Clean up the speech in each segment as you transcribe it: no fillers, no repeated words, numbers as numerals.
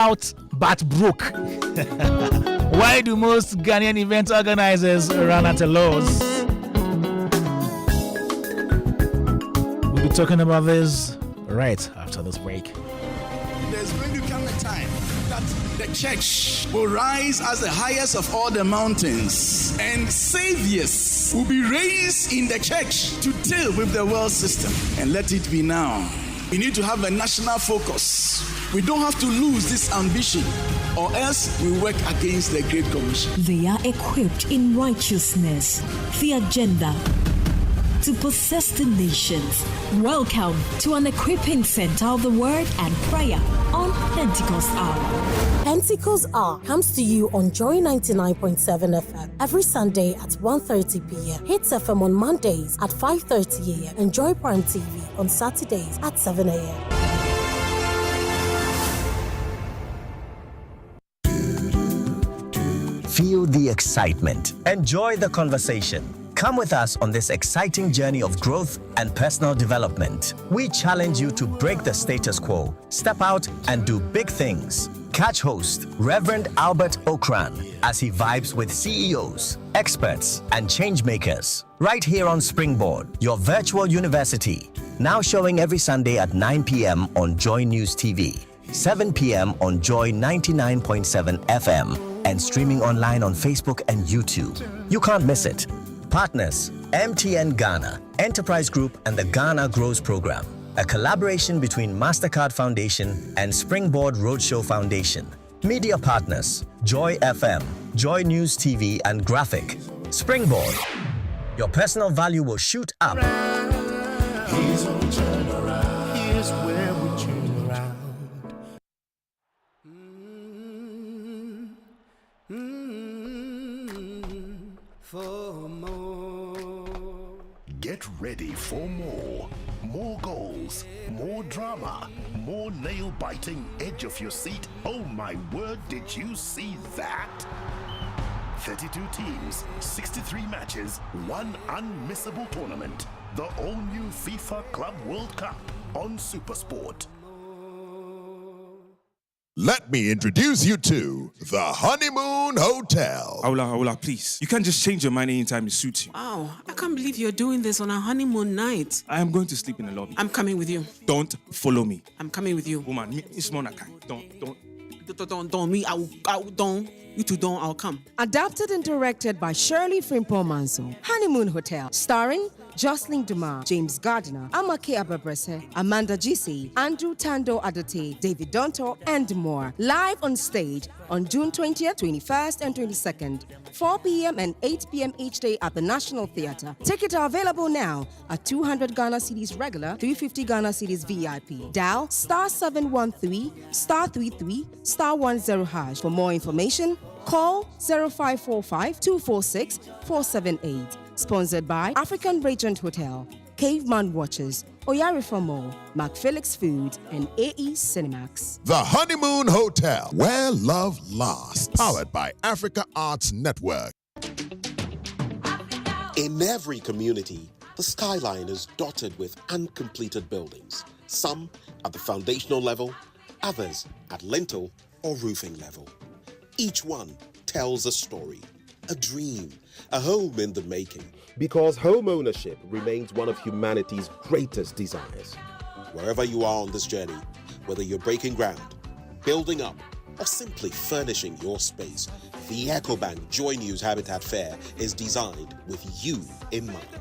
out but broke. Why do most Ghanaian event organizers run at a loss? We'll be talking about this right after this break. There's going to come a time that the church will rise as the highest of all the mountains, and saviors will be raised in the church to deal with the world system. And let it be now. We need to have a national focus. We don't have to lose this ambition, or else we work against the Great Commission. They are equipped in righteousness, the agenda to possess the nations. Welcome to an equipping center of the word and prayer on Pentecost Hour. Pentecost Hour comes to you on Joy 99.7 FM every Sunday at 1:30 p.m. Hits FM on Mondays at 5:30 a.m. and Joy Prime TV on Saturdays at 7 a.m. Feel the excitement. Enjoy the conversation. Come with us on this exciting journey of growth and personal development. We challenge you to break the status quo, step out and do big things. Catch host Reverend Albert Okran as he vibes with CEOs, experts, and changemakers. Right here on Springboard, your virtual university. Now showing every Sunday at 9 p.m. on Joy News TV, 7 p.m. on Joy 99.7 FM, and streaming online on Facebook and YouTube. You can't miss it. Partners, MTN Ghana, Enterprise Group, and the Ghana Grows Program. A collaboration between MasterCard Foundation and Springboard Roadshow Foundation. Media partners, Joy FM, Joy News TV, and Graphic. Springboard. Your personal value will shoot up. Here's where we turn around. Here's where we turn around. For more. Get ready for more. More goals, more drama, more nail-biting, edge of your seat. Oh my word, did you see that? 32 teams, 63 matches, one unmissable tournament. The all-new FIFA Club World Cup on SuperSport. Let me introduce you to the Honeymoon Hotel. Aula, please. You can't just change your mind anytime it suits you. Wow, I can't believe you're doing this on a honeymoon night. I am going to sleep in the lobby. I'm coming with you. Don't follow me. I'm coming with you. Woman, it's Monaco. Don't. Me, I will, don't. You two don't, I'll come. Adapted and directed by Shirley Frimpong Manso. Honeymoon Hotel. Starring Jocelyn Dumas, James Gardiner, Amake Ababrese, Amanda Gisi, Andrew Tando Adate, David Donto, and more. Live on stage on June 20th, 21st, and 22nd, 4 p.m. and 8 p.m. each day at the National Theatre. Tickets are available now at 200 Ghana cedis regular, 350 Ghana cedis VIP. Dial *713 *33 *10#. For more information, call 0545 246 478. Sponsored by African Regent Hotel, Caveman Watches, Oyarifa Mall, McPhillips Food, and AE Cinemax. The Honeymoon Hotel, where love lasts. Powered by Africa Arts Network. In every community, the skyline is dotted with uncompleted buildings. Some at the foundational level, others at lintel or roofing level. Each one tells a story, a dream, a home in the making. Because home ownership remains one of humanity's greatest desires. Wherever you are on this journey, whether you're breaking ground, building up, or simply furnishing your space, the EcoBank Joy News Habitat Fair is designed with you in mind.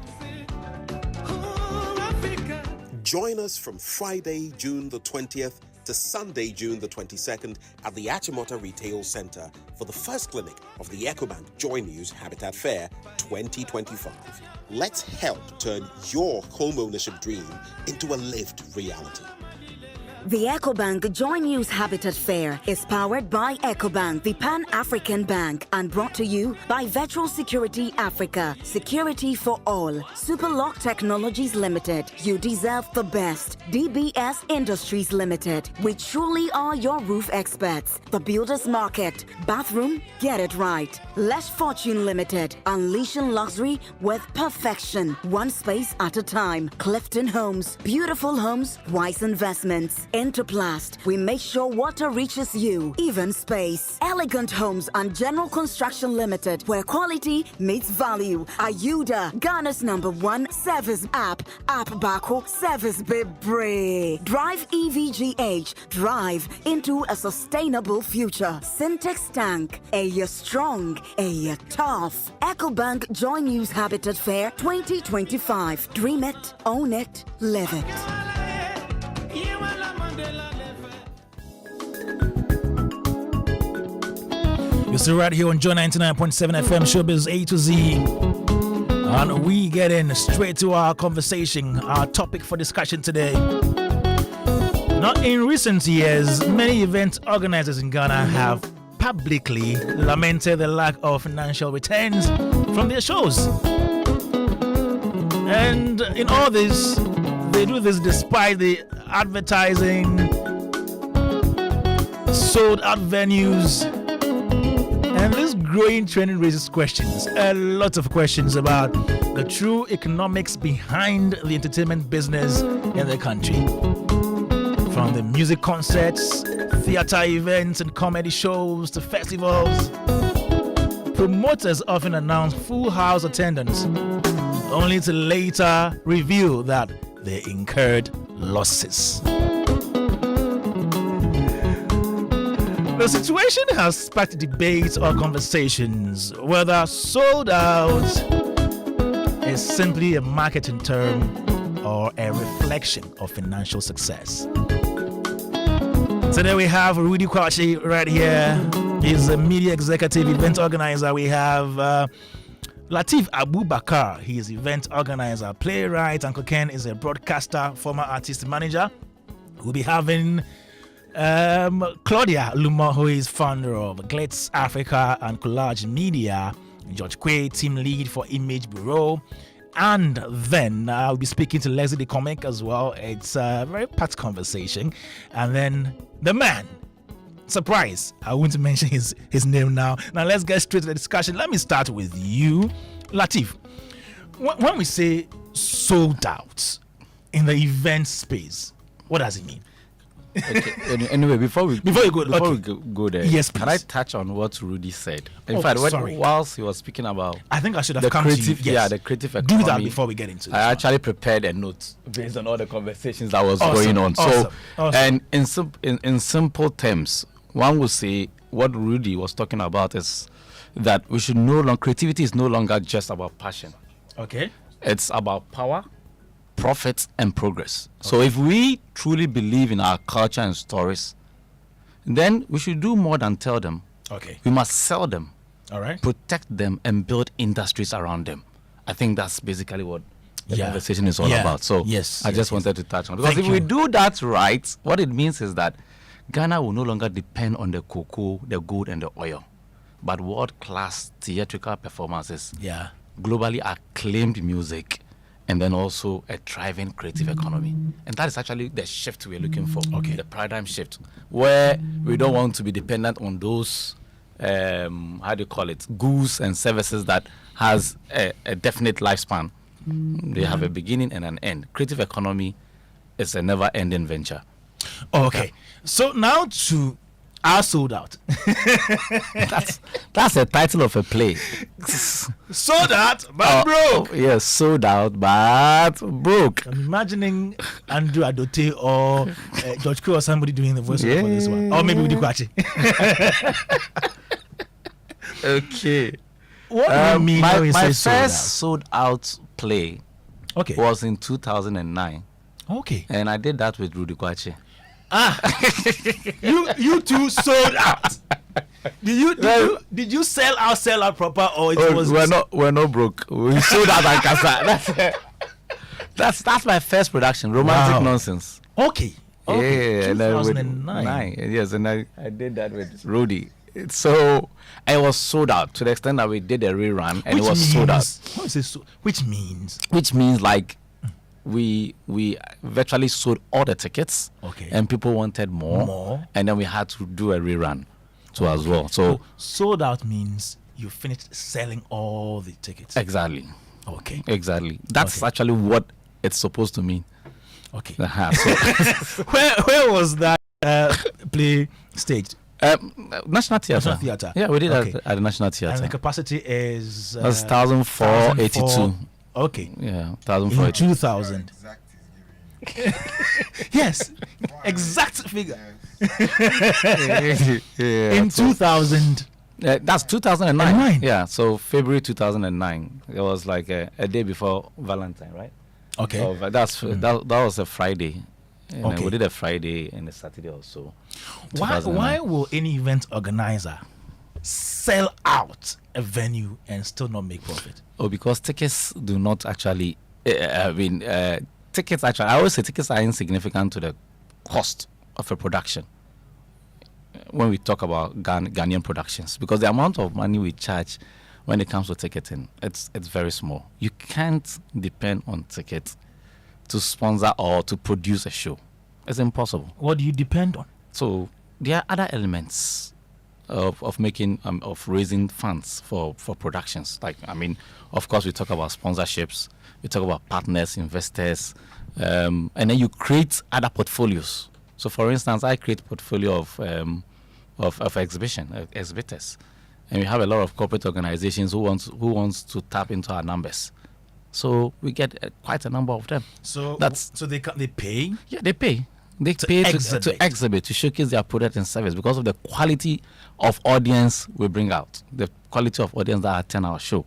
Join us from Friday, June the 20th to Sunday, June the 22nd at the Achimota Retail Center for the first clinic of the EcoBank Joy News Habitat Fair 2025. Let's help turn your home ownership dream into a lived reality. The EcoBank Joy News Habitat Fair is powered by EcoBank, the Pan-African Bank, and brought to you by Virtual Security Africa. Security for all. Superlock Technologies Limited. You deserve the best. DBS Industries Limited. We truly are your roof experts. The Builders Market. Bathroom, get it right. Lesh Fortune Limited. Unleashing luxury with perfection. One space at a time. Clifton Homes. Beautiful homes, wise investments. Interplast, we make sure water reaches you, even space. Elegant Homes and General Construction Limited, where quality meets value. Ayuda, Ghana's #1 service app Bako service bebre. Drive EVGH, drive into a sustainable future. Syntex Tank, a year strong, a year tough. EcoBank Joy News Habitat Fair 2025. Dream it, own it, live it. You're still right here on Joy 99.7 FM Showbiz A to Z. And we get in straight to our conversation, our topic for discussion today. Now, in recent years, many event organizers in Ghana have publicly lamented the lack of financial returns from their shows. And in all this, they do this despite the advertising, sold out venues, and this growing trend raises questions, a lot of questions about the true economics behind the entertainment business in the country. From the music concerts, theater events, and comedy shows to festivals, promoters often announce full house attendance, only to later reveal that they incurred losses. The situation has sparked debates or conversations whether sold out is simply a marketing term or a reflection of financial success. Today we have Rudy Kwachi right here. He's a media executive, event organizer. We have Latif Abubakar. He is event organizer, playwright, and Koken is a broadcaster, former artist manager. We'll be having Claudia Luma, who is founder of Glitz Africa and Collage Media, George Quay, team lead for Image Bureau, and then I'll be speaking to Leslie the Comic as well. It's a very packed conversation. And then the man, surprise, I won't mention his name now. Now let's get straight to the discussion. Let me start with you, Latif. When we say sold out in the event space, what does it mean? Okay. Anyway, before we go there, yes, can I touch on what Rudy said? In fact, whilst he was speaking about, I think I should have the come creative, to you. Yes. the creative economy. Do that before we get into it. I actually prepared a note based on all the conversations that was going on. So, and in simple terms, one would say what Rudy was talking about is that we should creativity is no longer just about passion. Okay. It's about power, profits, and progress. Okay. So if we truly believe in our culture and stories, then we should do more than tell them. Okay. We must sell them, all right, protect them, and build industries around them. I think that's basically what the conversation is all about. So I just wanted to touch on it. Because if we do that right, what it means is that Ghana will no longer depend on the cocoa, the gold, and the oil, but world-class theatrical performances, globally acclaimed music, and then also a thriving creative economy. And that is actually the shift we're looking for, the paradigm shift, where we don't want to be dependent on those, goods and services that has a definite lifespan. They have a beginning and an end. Creative economy is a never-ending venture. Okay, so now to our sold out. That's a title of a play. Sold out but broke. Yes, sold out but broke. I'm imagining Andrew Adote or George Quay or somebody doing the voice for this one, or maybe Udikwachi. Okay. What do you mean? My first sold out play was in 2009. Okay. And I did that with Rudy Kwachi. You two sold out. Did you sell out proper, or it was? We're not broke. We sold out at Casa. That's my first production, Romantic Nonsense. Okay. Yeah, 2009. Yes, and I did that with Rudy. So I was sold out to the extent that we did a rerun, and it was sold out. What is this? Which means like we virtually sold all the tickets, and people wanted more, and then we had to do a rerun as well. So sold out means you finished selling all the tickets. Exactly. Okay. Exactly. That's actually what it's supposed to mean. Okay. So where was that play staged? National Theatre. National Theatre. Yeah, we did at the National Theatre. And the capacity is... That's 1,482. Okay. Yeah, 1,482. In 2000. Yes, exact figure. In 2000. That's 2009. Yeah, so February 2009. It was like a day before Valentine, right? Okay. So that was a Friday. Okay. We did a Friday and a Saturday also. Why will any event organizer sell out a venue and still not make profit? Oh, because tickets do not actually. Tickets actually. I always say tickets are insignificant to the cost of a production. When we talk about Ghanaian productions, because the amount of money we charge when it comes to ticketing, it's very small. You can't depend on tickets to sponsor or to produce a show. It's impossible. What do you depend on? So there are other elements of making of raising funds for productions. Like, I mean, of course, we talk about sponsorships, we talk about partners, investors, and then you create other portfolios. So, for instance, I create a portfolio of exhibitors, and we have a lot of corporate organizations who wants to tap into our numbers. So we get quite a number of them. So they pay. Yeah, they pay. They pay to exhibit, to showcase their product and service because of the quality of audience we bring out, the quality of audience that attend our show.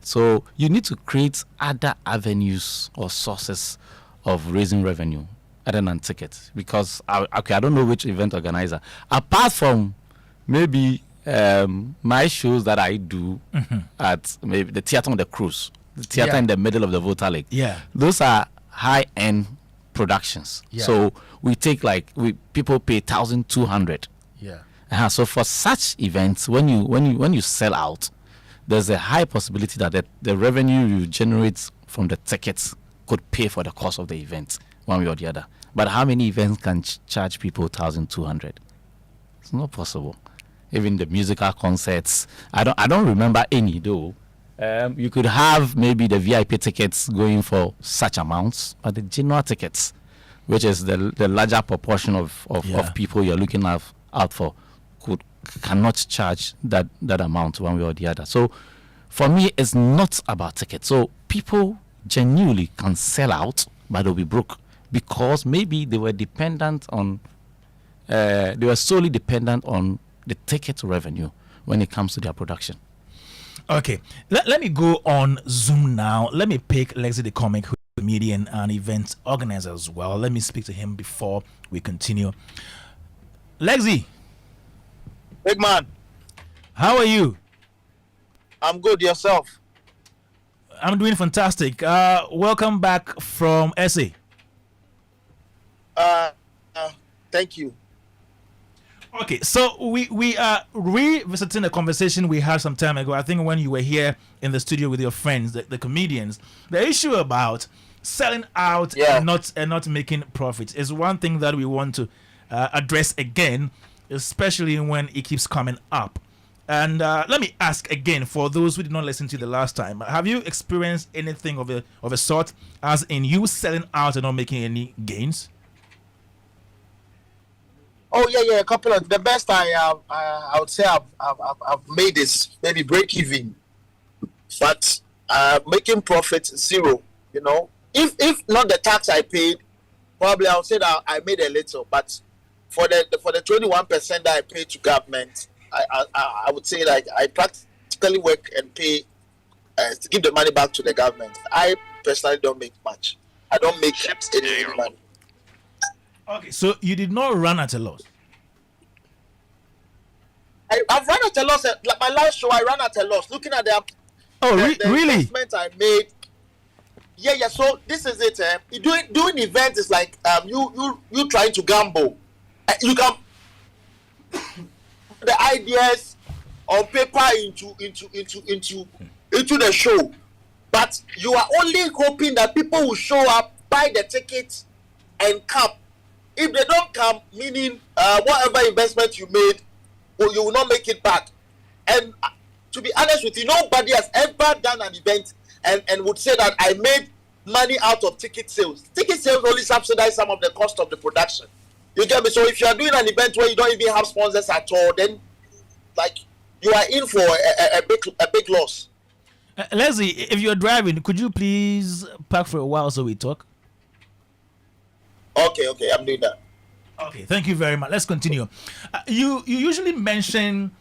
So you need to create other avenues or sources of raising revenue other than tickets, because I don't know which event organizer, apart from maybe my shows that I do at maybe the Theatre on the Cruise, the theatre in the middle of the Volta Lake. Yeah, those are high-end productions. Yeah. So we take people pay 1,200. Yeah. So for such events, when you sell out, there's a high possibility that the revenue you generate from the tickets could pay for the cost of the event, one way or the other. But how many events can charge people 1,200? It's not possible. Even the musical concerts, I don't remember any though. You could have maybe the VIP tickets going for such amounts, but the general tickets, which is the larger proportion of people you're looking out for, cannot charge that amount one way or the other. So for me, it's not about tickets. So people genuinely can sell out, but they'll be broke because maybe they were solely dependent on the ticket revenue when it comes to their production. Okay, let me go on Zoom now. Let me pick Lexi the Comic, who is a comedian and event organizer as well. Let me speak to him before we continue. Lexi. Big man. How are you? I'm good. Yourself? I'm doing fantastic. Welcome back from SA. Thank you. Okay, so we are revisiting a conversation we had some time ago. I think when you were here in the studio with your friends, the comedians, the issue about selling out and not making profits is one thing that we want to address again, especially when it keeps coming up. And let me ask again, for those who did not listen to the last time, have you experienced anything of a sort, as in you selling out and not making any gains? Oh yeah, a couple of the best I would say I've made is maybe break even, but making profit zero. You know, if not the tax I paid, probably I would say that I made a little, but for the 21% that I paid to government, I would say like I practically work and pay to give the money back to the government. I personally don't make much. I don't make any money. Okay, so you did not run at a loss. I've run at a loss. Like my last show, I ran at a loss. Looking at the really? investment I made. Yeah. So this is it. Doing events is like you trying to gamble. You can the ideas on paper into the show, but you are only hoping that people will show up, buy the tickets, and come. If they don't come, meaning whatever investment you made, you will not make it back. And to be honest with you, nobody has ever done an event and would say that I made money out of ticket sales. Ticket sales only subsidize some of the cost of the production. You get me? So if you are doing an event where you don't even have sponsors at all, then like you are in for a big loss. Leslie, if you're driving, could you please park for a while so we talk? Okay, I'm doing that. Okay, thank you very much. Let's continue. You usually mention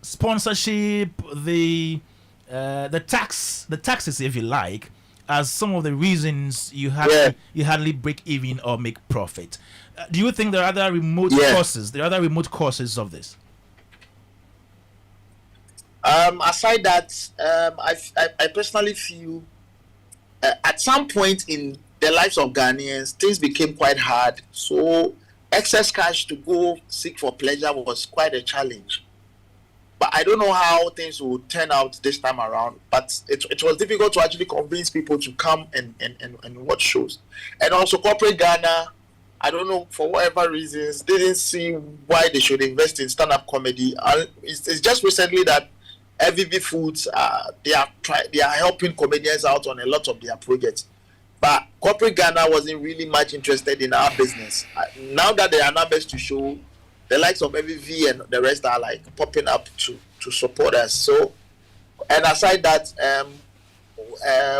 sponsorship, the taxes, if you like, as some of the reasons you hardly break even or make profit. Do you think there are other remote causes? There are other remote causes of this? Aside that, I personally feel at some point in the lives of Ghanaians, things became quite hard. So excess cash to go seek for pleasure was quite a challenge. But I don't know how things will turn out this time around. But it was difficult to actually convince people to come and watch shows. And also corporate Ghana, I don't know, for whatever reasons, didn't see why they should invest in stand-up comedy. It's just recently that FVB Foods, they are helping comedians out on a lot of their projects. But corporate Ghana wasn't really much interested in our business. Now that there are numbers to show, the likes of FVB and the rest are like popping up to support us. So, and aside that,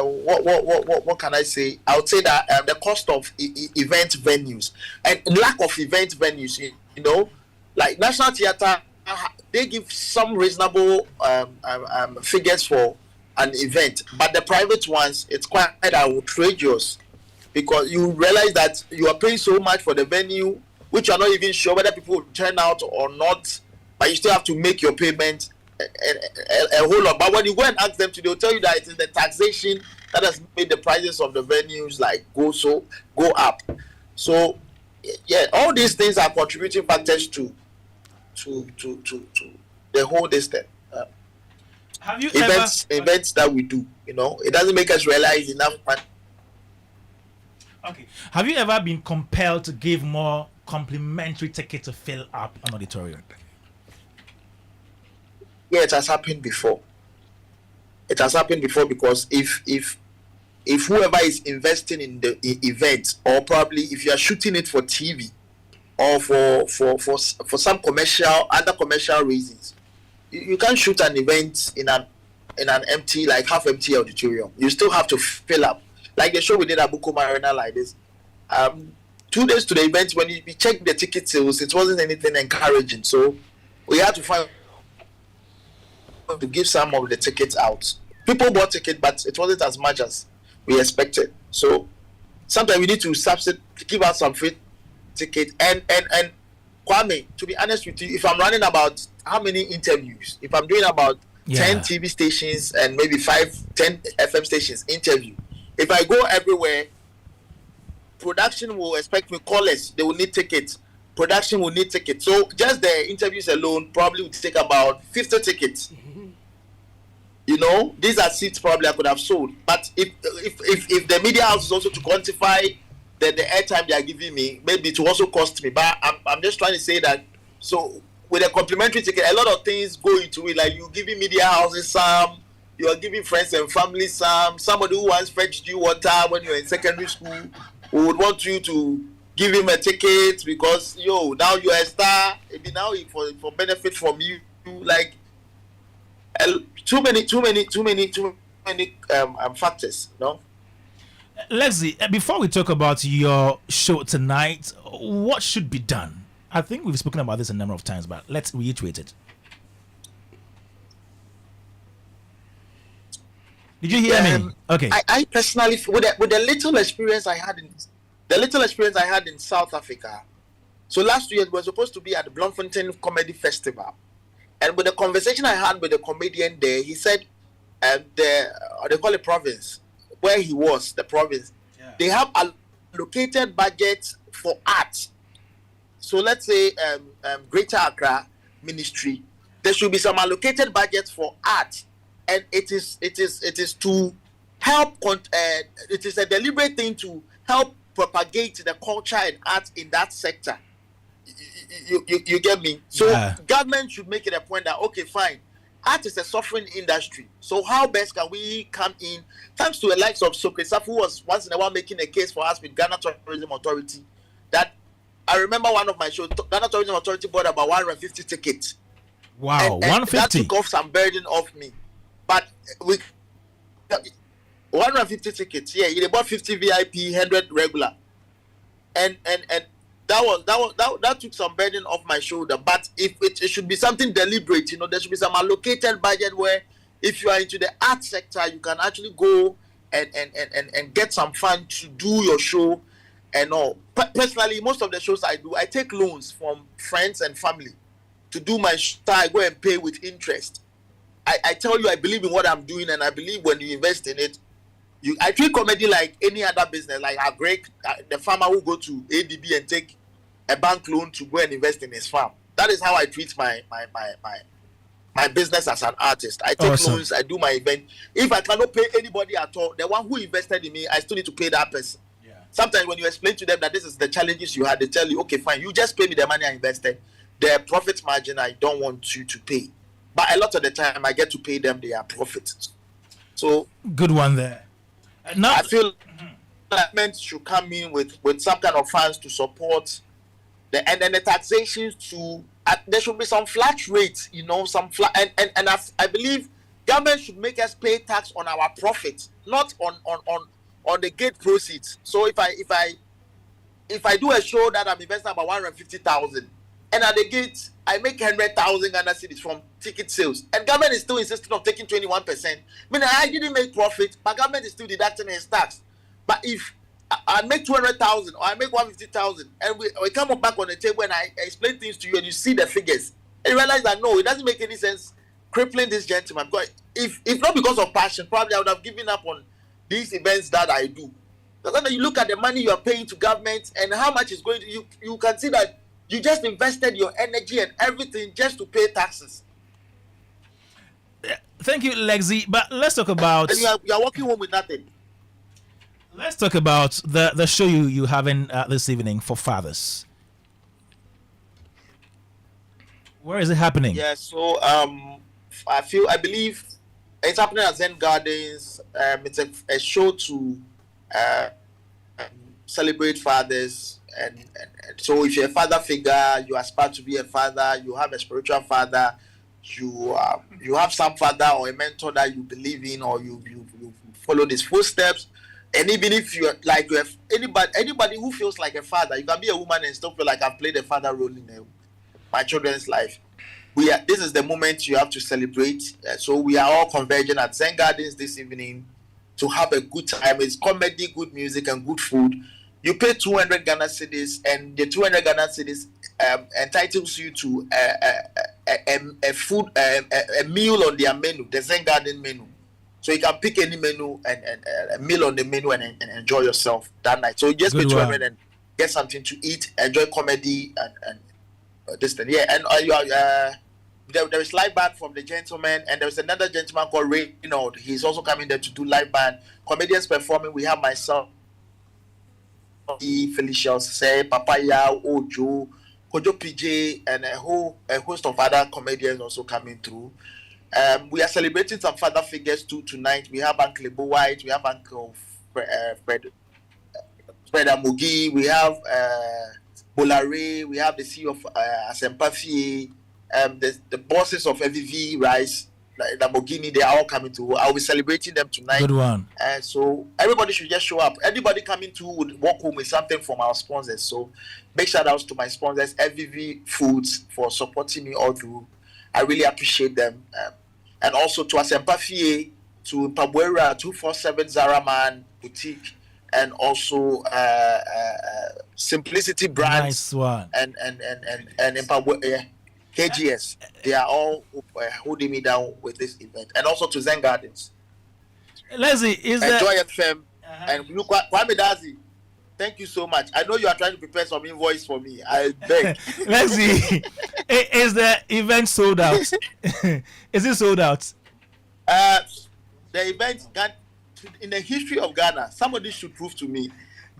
what can I say? I would say that the cost of event venues and lack of event venues, you know, like National Theatre, they give some reasonable figures for an event, but the private ones, it's quite outrageous because you realize that you are paying so much for the venue, which you are not even sure whether people will turn out or not, but you still have to make your payment a whole lot. But when you go and ask them to, they'll tell you that it is the taxation that has made the prices of the venues like go up. So yeah, all these things are contributing factors to the whole distance. Have you events that we do, you know, it doesn't make us realize enough. Okay. Have you ever been compelled to give more complimentary tickets to fill up an auditorium? Yeah, it has happened before. It has happened before because if whoever is investing in the event, or probably if you are shooting it for TV or for some other commercial reasons, you can't shoot an event in an empty, like half empty auditorium. You still have to fill up. Like the show we did at Buko Marina like this. 2 days to the event, when we checked the ticket sales, it wasn't anything encouraging. So we had to give some of the tickets out. People bought tickets, but it wasn't as much as we expected. So sometimes we need to give out some free tickets. And Kwame, to be honest with you, if I'm running about how many interviews, if I'm doing about 10 TV stations and maybe 10 FM stations interview, if I go everywhere, production will expect me callers, they will need tickets. Production will need tickets. So just the interviews alone probably would take about 50 tickets. You know, these are seats probably I could have sold. But if the media house is also to quantify the airtime they are giving me, maybe it will also cost me. But I'm just trying to say that, so with a complimentary ticket, a lot of things go into it. Like you giving media houses some, you are giving friends and family some. Somebody who once fetched you water when you were in secondary school who would want you to give him a ticket because now you are a star. Maybe now for benefit from you, like too many factors. No. Leslie, before we talk about your show tonight, what should be done? I think we've spoken about this a number of times, but let's reiterate it. Did you hear me? Okay. I personally, with the little experience I had in South Africa. So last year we were supposed to be at the Bloemfontein Comedy Festival, and with the conversation I had with the comedian there, he said, they call it province where he was, the province. Yeah. They have allocated budgets for art. So let's say Greater Accra Ministry, there should be some allocated budget for art. And it is to help. It is a deliberate thing to help propagate the culture and art in that sector. You get me? So government should make it a point that okay, fine. art is a suffering industry. So how best can we come in? Thanks to the likes of Socrates, who was once in a while making a case for us with Ghana Tourism Authority. That I remember one of my shows, Ghana Tourism Authority bought about 150 tickets. Wow, and 150. That took off some burden off me. But we 150 tickets. Yeah, they bought 50 VIP, 100 regular, and that took some burden off my shoulder. But if it should be something deliberate, there should be some allocated budget where if you are into the art sector, you can actually go and get some fund to do your show and all. Personally, most of the shows I do, I take loans from friends and family to do my show. I go and pay with interest. I tell you, I believe in what I'm doing, and I believe when you invest in it, I treat comedy like any other business. Like the farmer who go to ADB and take a bank loan to go and invest in his farm. That is how I treat my business as an artist. I take loans, I do my event. If I cannot pay anybody at all, the one who invested in me, I still need to pay that person. Yeah. Sometimes when you explain to them that this is the challenges you had, they tell you, okay, fine, you just pay me the money I invested. The profit margin I don't want you to pay. But a lot of the time I get to pay them their profits. So good one there. Now I feel government should come in with some kind of funds to support and then the taxations to there should be some flat rates, some flat and I believe government should make us pay tax on our profits, not on the gate proceeds. So if I do a show that I'm investing about 150,000 and at the gate I make 100,000 Ghana cedis from ticket sales, and government is still insisting on taking 21%. Meaning I didn't make profit, but government is still deducting his tax. But if I make 200,000 or I make 150,000, and we come back on the table and I explain things to you, and you see the figures, and you realize that no, it doesn't make any sense crippling this gentleman. Because if not because of passion, probably I would have given up on these events that I do. Because then you look at the money you are paying to government and how much is going to you can see that you just invested your energy and everything just to pay taxes. Thank you, Lexi. But let's talk about. And you are walking home with nothing. Let's talk about the show you having this evening for fathers. Where is it happening? Yeah, so I believe it's happening at Zen Gardens. It's a show to celebrate fathers. And so if you're a father figure, you aspire to be a father, you have a spiritual father, you have some father or a mentor that you believe in, or you follow his footsteps. And even if you have anybody who feels like a father, you can be a woman and still feel like I've played a father role in my children's life. This is the moment you have to celebrate. So we are all converging at Zen Gardens this evening to have a good time. It's comedy, good music, and good food. You pay 200 Ghana cedis, and the 200 Ghana cedis entitles you to a meal on their menu, the Zen Garden menu. So you can pick any menu and a meal on the menu and enjoy yourself that night. So you just pay 200 and get something to eat, enjoy comedy and this thing. Yeah, and there is live band from the gentleman, and there's another gentleman called Reynald. He's also coming there to do live band. Comedians performing. We have myself, Felicia Say, Papaya, Ojo, Kojo PJ, and a host of other comedians also coming through. We are celebrating some father figures too tonight. We have Uncle Lebo White, we have Uncle Fred Amugi, we have Bolare, we have the CEO of Asempafie, the bosses of FVV Rice, like Lamborghini, they are all coming to. I'll be celebrating them tonight. Good one. And so everybody should just show up. Anybody coming to would walk home with something from our sponsors. So big shout outs to my sponsors, FVV Foods, for supporting me all through. I really appreciate them. And also to Asempafie, to Pabuera, 247 Zaraman Boutique, and also Simplicity Brands. Nice one. And in Pabuera, KGS, they are all holding me down with this event. And also to Zen Gardens. Leslie, is Enjoy FM. And look, Kwame Dadzie, thank you so much. I know you are trying to prepare some invoice for me. I beg. Leslie, is the event sold out? Is it sold out? The event, in the history of Ghana, somebody should prove to me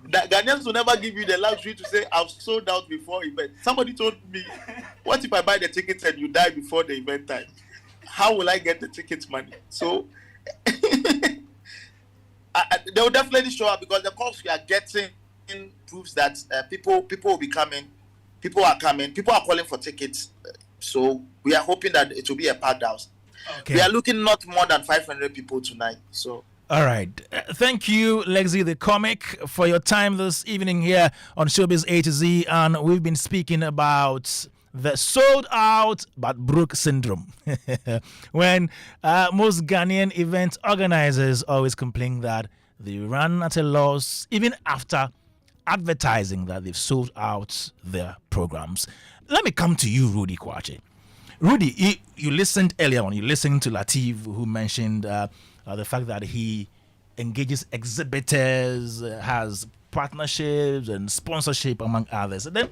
that Ghanaians will never give you the luxury to say I've sold out before event. Somebody told me, what if I buy the tickets and you die before the event time? how will I get the ticket money? So they will definitely show up because the calls we are getting proves that people will be coming. People are coming. People are calling for tickets. So we are hoping that it will be a packed house. Okay. We are looking not more than 500 people tonight. So. All right. Thank you, Lexi the Comic, for your time this evening here on Showbiz A to Z. And we've been speaking about the sold out but broke syndrome. When most Ghanaian event organizers always complain that they run at a loss even after advertising that they've sold out their programs. Let me come to you, Rudy Kwache. Rudy, you listened earlier on. You listened to Latif, who mentioned the fact that he engages exhibitors, has partnerships and sponsorship, among others. And then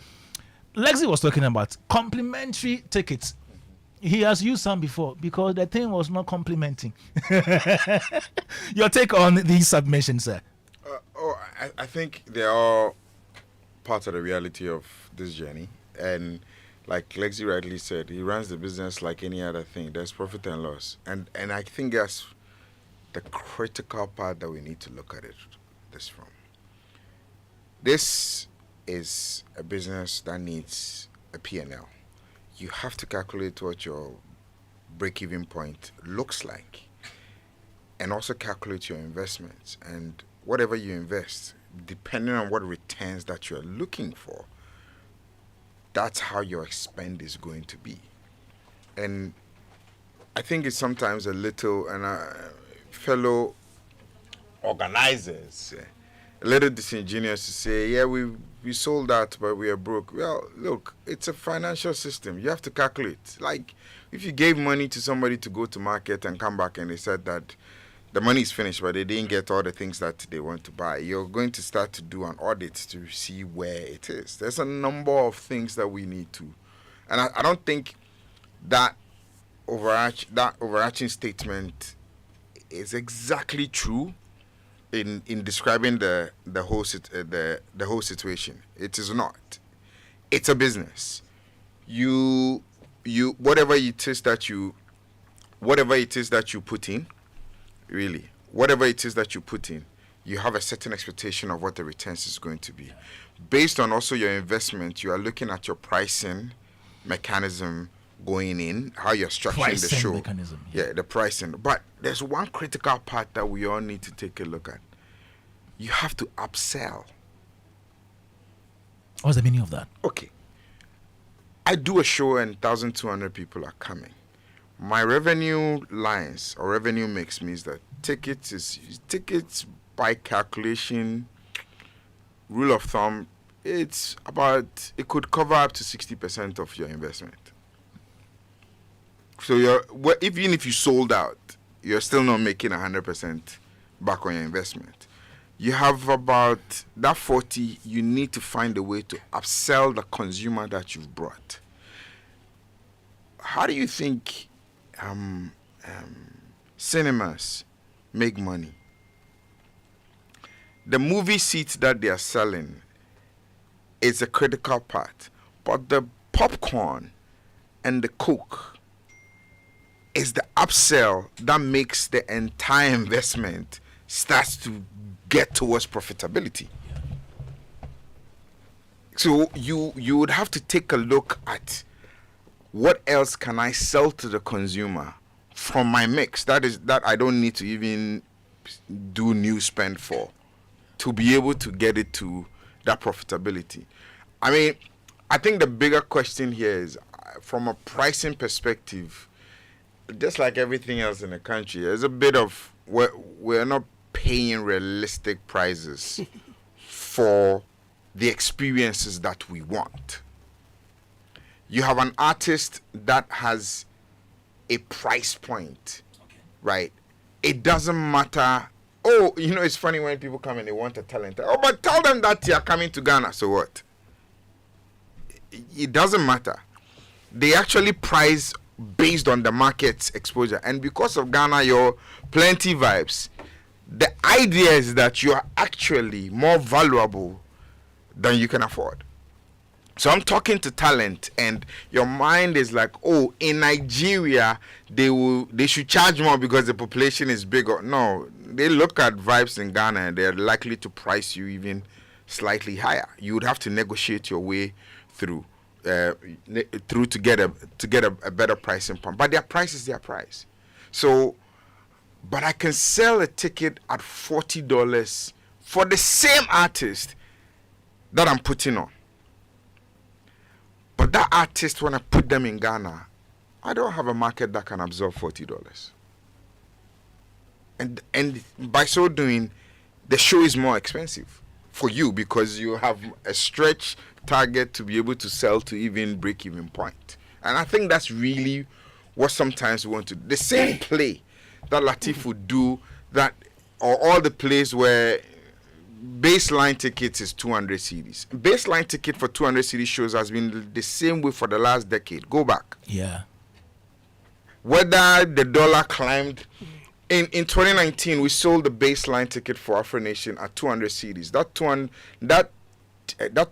Lexi was talking about complimentary tickets. He has used some before because the thing was not complimenting. Your take on these submissions, sir? I think they are part of the reality of this journey. And like Lexi rightly said, he runs the business like any other thing. There's profit and loss. And I think that's the critical part that we need to look at this from. This is a business that needs a P&L. You have to calculate what your break-even point looks like and also calculate your investments. And whatever you invest, depending on what returns that you're looking for, that's how your spend is going to be. And I think it's sometimes a little, and fellow organizers, a little disingenuous to say, yeah, we sold out, but we are broke. Well, look, it's a financial system. You have to calculate. Like, if you gave money to somebody to go to market and come back and they said that the money is finished, but they didn't get all the things that they want to buy, you're going to start to do an audit to see where it is. There's a number of things that we need to. And I don't think that overarching statement is exactly true in describing the whole situation. It is not. It's a business. You whatever it is that you put in, really, whatever it is that you put in, you have a certain expectation of what the returns is going to be. Based on also your investment, you are looking at your pricing mechanism going in, how you're structuring the show. Mechanism, yeah, the pricing. But there's one critical part that we all need to take a look at. You have to upsell. What's the meaning of that? Okay. I do a show and 1,200 people are coming. My revenue lines or revenue mix means that tickets by calculation, rule of thumb, it could cover up to 60% of your investment. So even if you sold out, you're still not making 100% back on your investment. You have about that 40, you need to find a way to upsell the consumer that you've brought. How do you think cinemas make money? The movie seats that they are selling is a critical part, but the popcorn and the Coke is the upsell that makes the entire investment starts to get towards profitability. So you would have to take a look at what else can I sell to the consumer from my mix that I don't need to even do new spend for to be able to get it to that profitability. I mean, I think the bigger question here is from a pricing perspective, just like everything else in the country, there's a bit of we're not paying realistic prices for the experiences that we want. You have an artist that has a price point, right? It doesn't matter. Oh, it's funny when people come and they want a talent. Oh, but tell them that you're coming to Ghana. So what? It doesn't matter. They actually price based on the market's exposure. And because of Ghana, your plenty vibes, the idea is that you are actually more valuable than you can afford. So I'm talking to talent, and your mind is like, oh, in Nigeria they should charge more because the population is bigger. No, they look at vibes in Ghana and they're likely to price you even slightly higher. You would have to negotiate your way through to get a better pricing point. But their price is their price. So, but I can sell a ticket at $40 for the same artist that I'm putting on. But that artist, when I put them in Ghana, I don't have a market that can absorb $40. And by so doing, the show is more expensive for you because you have a stretch target to be able to sell to even break-even point. And I think that's really what sometimes we want to do. The same play that Latif would do, that, or all the plays where baseline tickets is 200 cedis. Baseline ticket for 200 cedi shows has been the same way for the last decade. Go back. Yeah. Whether the dollar climbed, in 2019 we sold the baseline ticket for Afro Nation at 200 cedis. That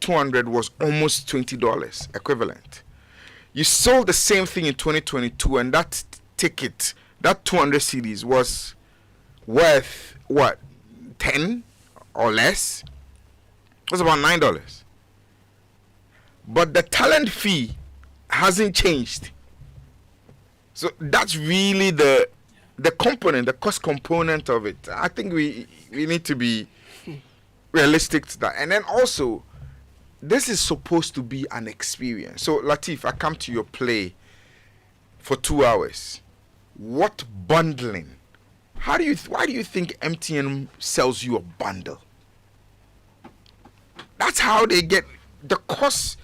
200 was almost $20 equivalent. You sold the same thing in 2022, and that ticket, that 200 cedis, was worth what, 10 or less? It was about $9. But the talent fee hasn't changed. So that's really the component, the cost component of it. I think we need to be realistic to that. And then also, this is supposed to be an experience. So Latif, I come to your play for 2 hours. What bundling? Why do you think MTN sells you a bundle? That's how they get the cost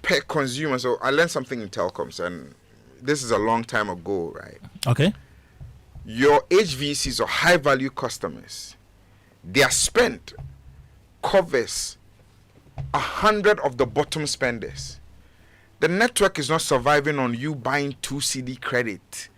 per consumer. So I learned something in telecoms, and this is a long time ago, right? Okay. Your HVCs or high value customers, their spend covers 100 of the bottom spenders. The network is not surviving on you buying 2 CD credit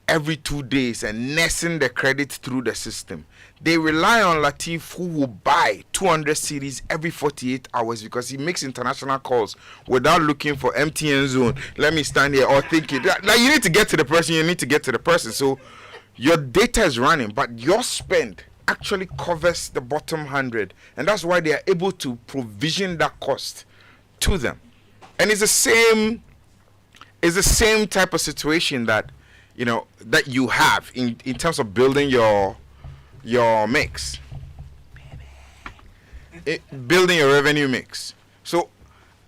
every 2 days and nursing the credit through the system. They rely on Latif, who will buy 200 CDs every 48 hours because he makes international calls without looking for MTN zone. Let me stand here or thinking. Like, you need to get to the person. So your data is running, but your spend actually covers the bottom 100. And that's why they are able to provision that cost to them. And it's the same type of situation that that you have in terms of building your mix, building your revenue mix. So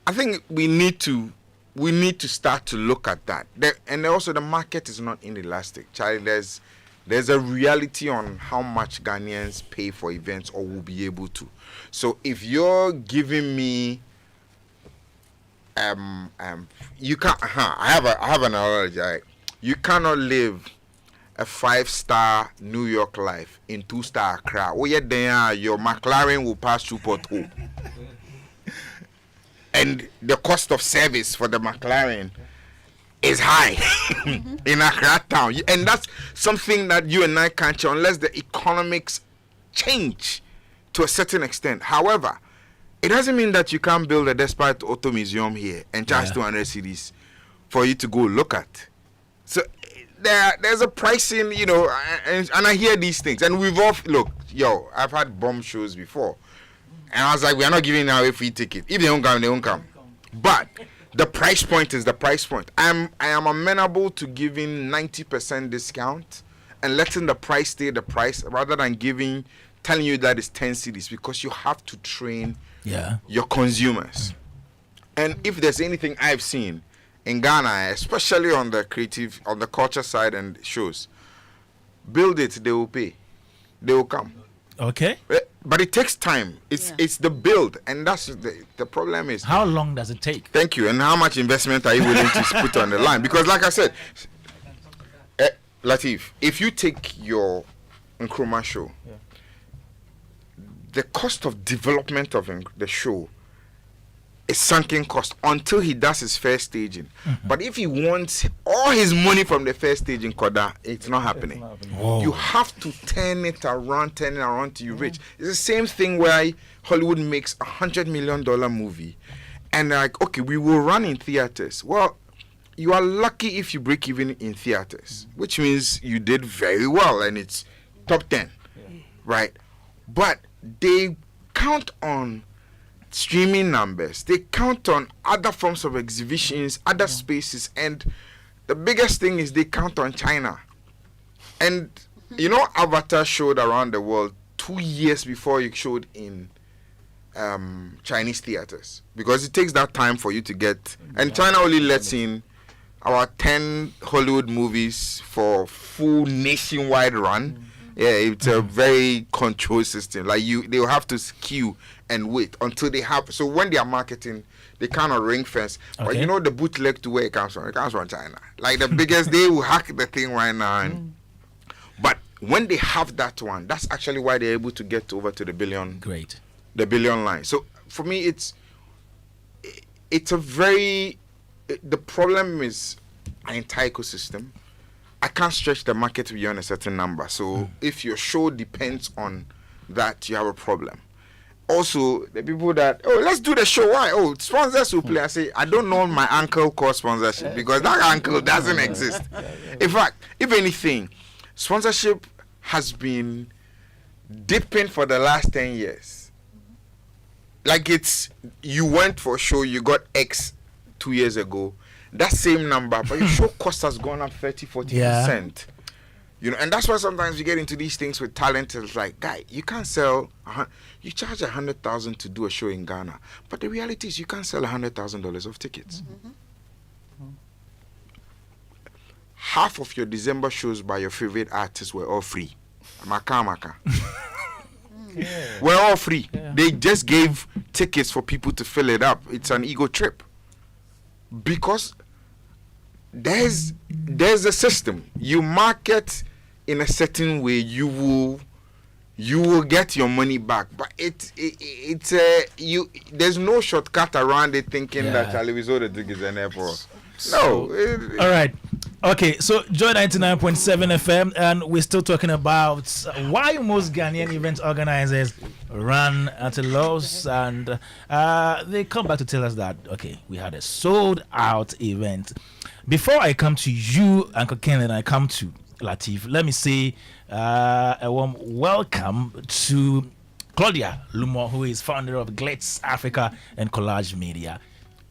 I think we need to start to look at that. And also the market is not inelastic. Charlie, there's a reality on how much Ghanaians pay for events or will be able to. So if you're giving me you can't I have an analogy, right? You cannot live a 5-star New York life in 2-star Accra. Oh yeah, then your McLaren will pass through pothole. And the cost of service for the McLaren is high in Accra town. And that's something that you and I can't change unless the economics change to a certain extent. However, it doesn't mean that you can't build a Despite Auto Museum here and charge 200 cedis for you to go look at. So there's a pricing, and I hear these things. And we've all, I've had bomb shows before. And I was like, we are not giving away free ticket. If they don't come, they don't come. But the price point is the price point. I am amenable to giving 90% discount and letting the price stay the price rather than telling you that it's 10 cedis, because you have to train your consumers. And if there's anything I've seen in Ghana, especially on the creative, on the culture side and shows, build it, they will pay. They will come. Okay. But it takes time. It's the build, and that's the problem is. How long does it take? Thank you. And how much investment are you willing to put on the line? Because like I said, Latif, if you take your Nkrumah show, the cost of development of the show is sunken cost until he does his first staging. But if he wants all his money from the first staging, Koda, it's not happening. You have to turn it around till you reach. It's the same thing where Hollywood makes $100 million movie, And like, okay, we will run in theaters. Well, you are lucky if you break even in theaters, which means you did very well and it's top 10, right? But they count on streaming numbers. They count on other forms of exhibitions, other spaces, and the biggest thing is they count on China. And you know, Avatar showed around the world 2 years before it showed in Chinese theaters, because it takes that time for you to get, and China only lets in about 10 Hollywood movies for full nationwide run. Yeah, it's a very controlled system. Like they'll have to queue and wait until they have. So when they are marketing, they kind of ring fence. Okay. But you know the bootleg to where it comes from? It comes from China. Like the biggest, they will hack the thing right now. And, but when they have that one, that's actually why they're able to get over to the billion. Great. The billion line. So for me, it's a very. The problem is an entire ecosystem. I can't stretch the market beyond a certain number. So if your show depends on that, you have a problem. Also, the people that, let's do the show. Why? Sponsors will play. I say, I don't know my uncle called sponsorship, because that uncle doesn't exist. In fact, if anything, sponsorship has been dipping for the last 10 years. Like you went for a show, you got X 2 years ago. That same number, but your show cost has gone up 30-40%. Yeah. You know, and that's why sometimes you get into these things with talent. It's like, guy, you can't sell. You charge $100,000 to do a show in Ghana, but the reality is you can't sell $100,000 of tickets. Half of your December shows by your favorite artists were all free. Maka. We're all free. Yeah. They just gave tickets for people to fill it up. It's an ego trip. Because there's a system. You market in a certain way, you will get your money back. But there's no shortcut around it thinking that Charlie, we sold the tickets and therefore. No. All right. Okay, so Joy 99.7 FM, and we're still talking about why most Ghanaian event organizers run at a loss, and they come back to tell us that, okay, we had a sold-out event. Before I come to you, Uncle Ken, and I come to Lateef, let me say a warm welcome to Claudia Lumo, who is founder of Glitz Africa and Collage Media.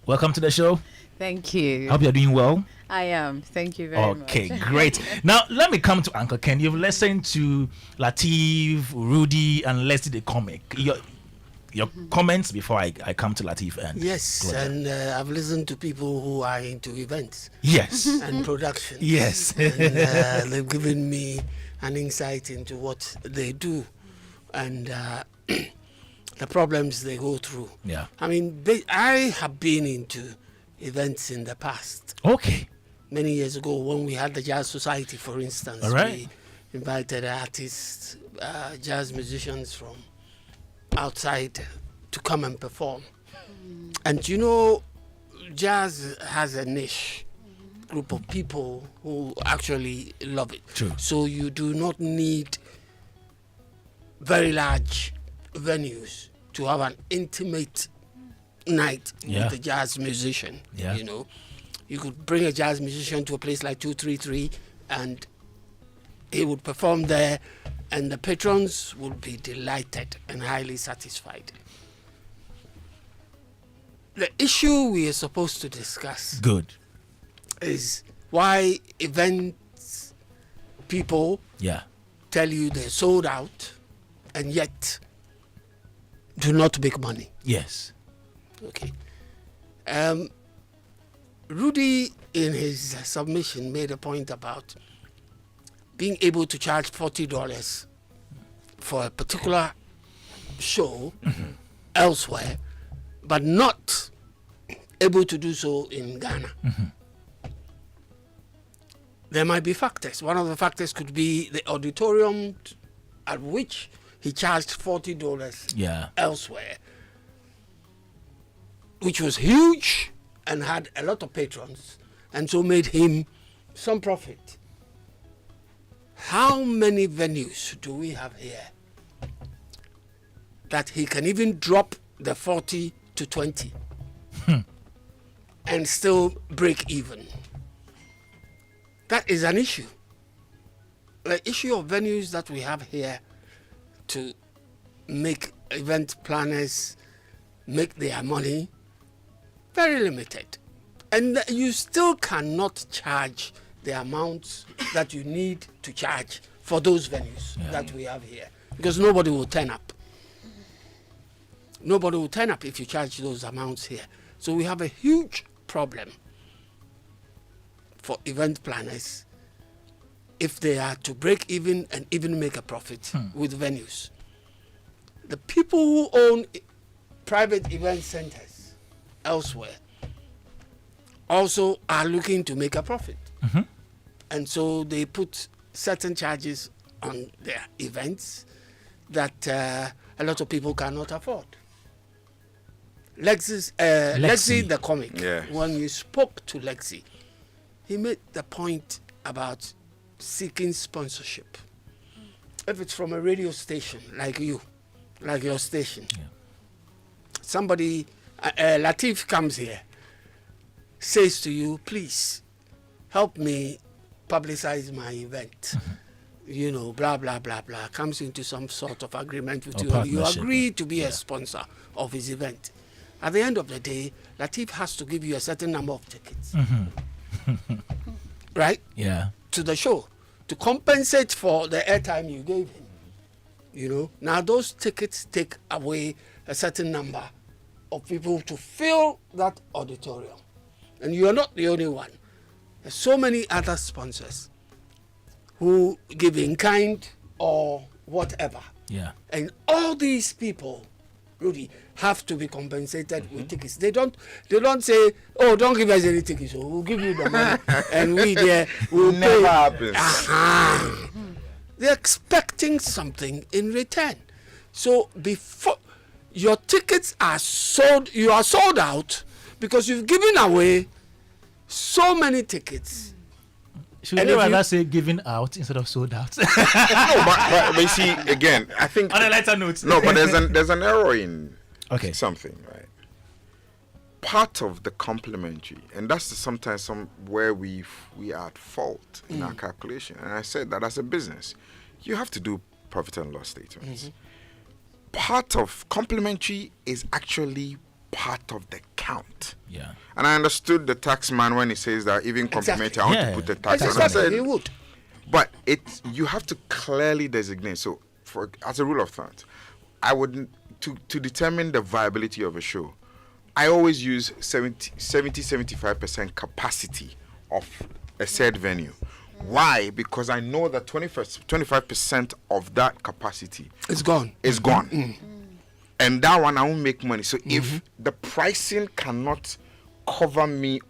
Welcome to the show. Thank you. Hope you're doing well. I am. Thank you very much. Okay, great. Now, let me come to Uncle Ken. You've listened to Lateef, Rudy, and Leslie the comic. Your comments before I come to Lateef. And yes, and I've listened to people who are into events. Yes. And production. Yes. And they've given me an insight into what they do and the problems they go through. Yeah. I mean, I have been into events in the past. Okay. Many years ago, when we had the Jazz Society, for instance, we invited artists, jazz musicians from outside to come and perform. And you know, jazz has a niche group of people who actually love it. True. So you do not need very large venues to have an intimate night with a jazz musician. You know, you could bring a jazz musician to a place like 233 and he would perform there, and the patrons would be delighted and highly satisfied. The issue we are supposed to discuss is why events people tell you they're sold out and yet do not make money. Yes. Okay. Rudy, in his submission, made a point about being able to charge $40 for a particular show elsewhere, but not able to do so in Ghana. There might be factors. One of the factors could be the auditorium at which he charged $40 elsewhere, which was huge and had a lot of patrons, and so made him some profit. How many venues do we have here that he can even drop the 40 to 20 and still break even. That is an issue. The issue of venues that we have here to make event planners make their money very limited. And you still cannot charge the amounts that you need to charge for those venues that we have here, because nobody will turn up. Nobody will turn up if you charge those amounts here. So we have a huge problem for event planners if they are to break even and even make a profit with venues. The people who own private event centers elsewhere also are looking to make a profit. And so they put certain charges on their events that a lot of people cannot afford. Lexi the comic, when you spoke to Lexi, he made the point about seeking sponsorship. If it's from a radio station like you, like your station, somebody, Latif comes here, says to you, please help me publicize my event. You know, blah, blah, blah, blah, comes into some sort of agreement with you. You agree to be a sponsor of his event. At the end of the day, Latif has to give you a certain number of tickets. Right? Yeah. To the show, to compensate for the airtime you gave him. You know, now those tickets take away a certain number of people to fill that auditorium. And you are not the only one. There's so many other sponsors who give in kind or whatever. Yeah. And all these people, Rudy, have to be compensated with tickets. They don't say, oh, don't give us any tickets, so we'll give you the money. And we there will never pay. happens. They're expecting something in return. So before your tickets are sold, you are sold out because you've given away so many tickets. Should we rather say giving out instead of sold out? No, but you see, again, I think on a lighter note. No, but there's an error in something, right? Part of the complementary, and that's sometimes where we are at fault in our calculation. And I said that as a business, you have to do profit and loss statements. Part of complementary is actually part of the count. Yeah. And I understood the tax man when he says that even complementary, I want to put the tax on. I said, he would. But you have to clearly designate. So, as a rule of thumb, I would to determine the viability of a show, I always use 70-75% capacity of a said venue. Why? Because I know that 25% of that capacity is gone. And that one I won't make money. So if the pricing cannot cover me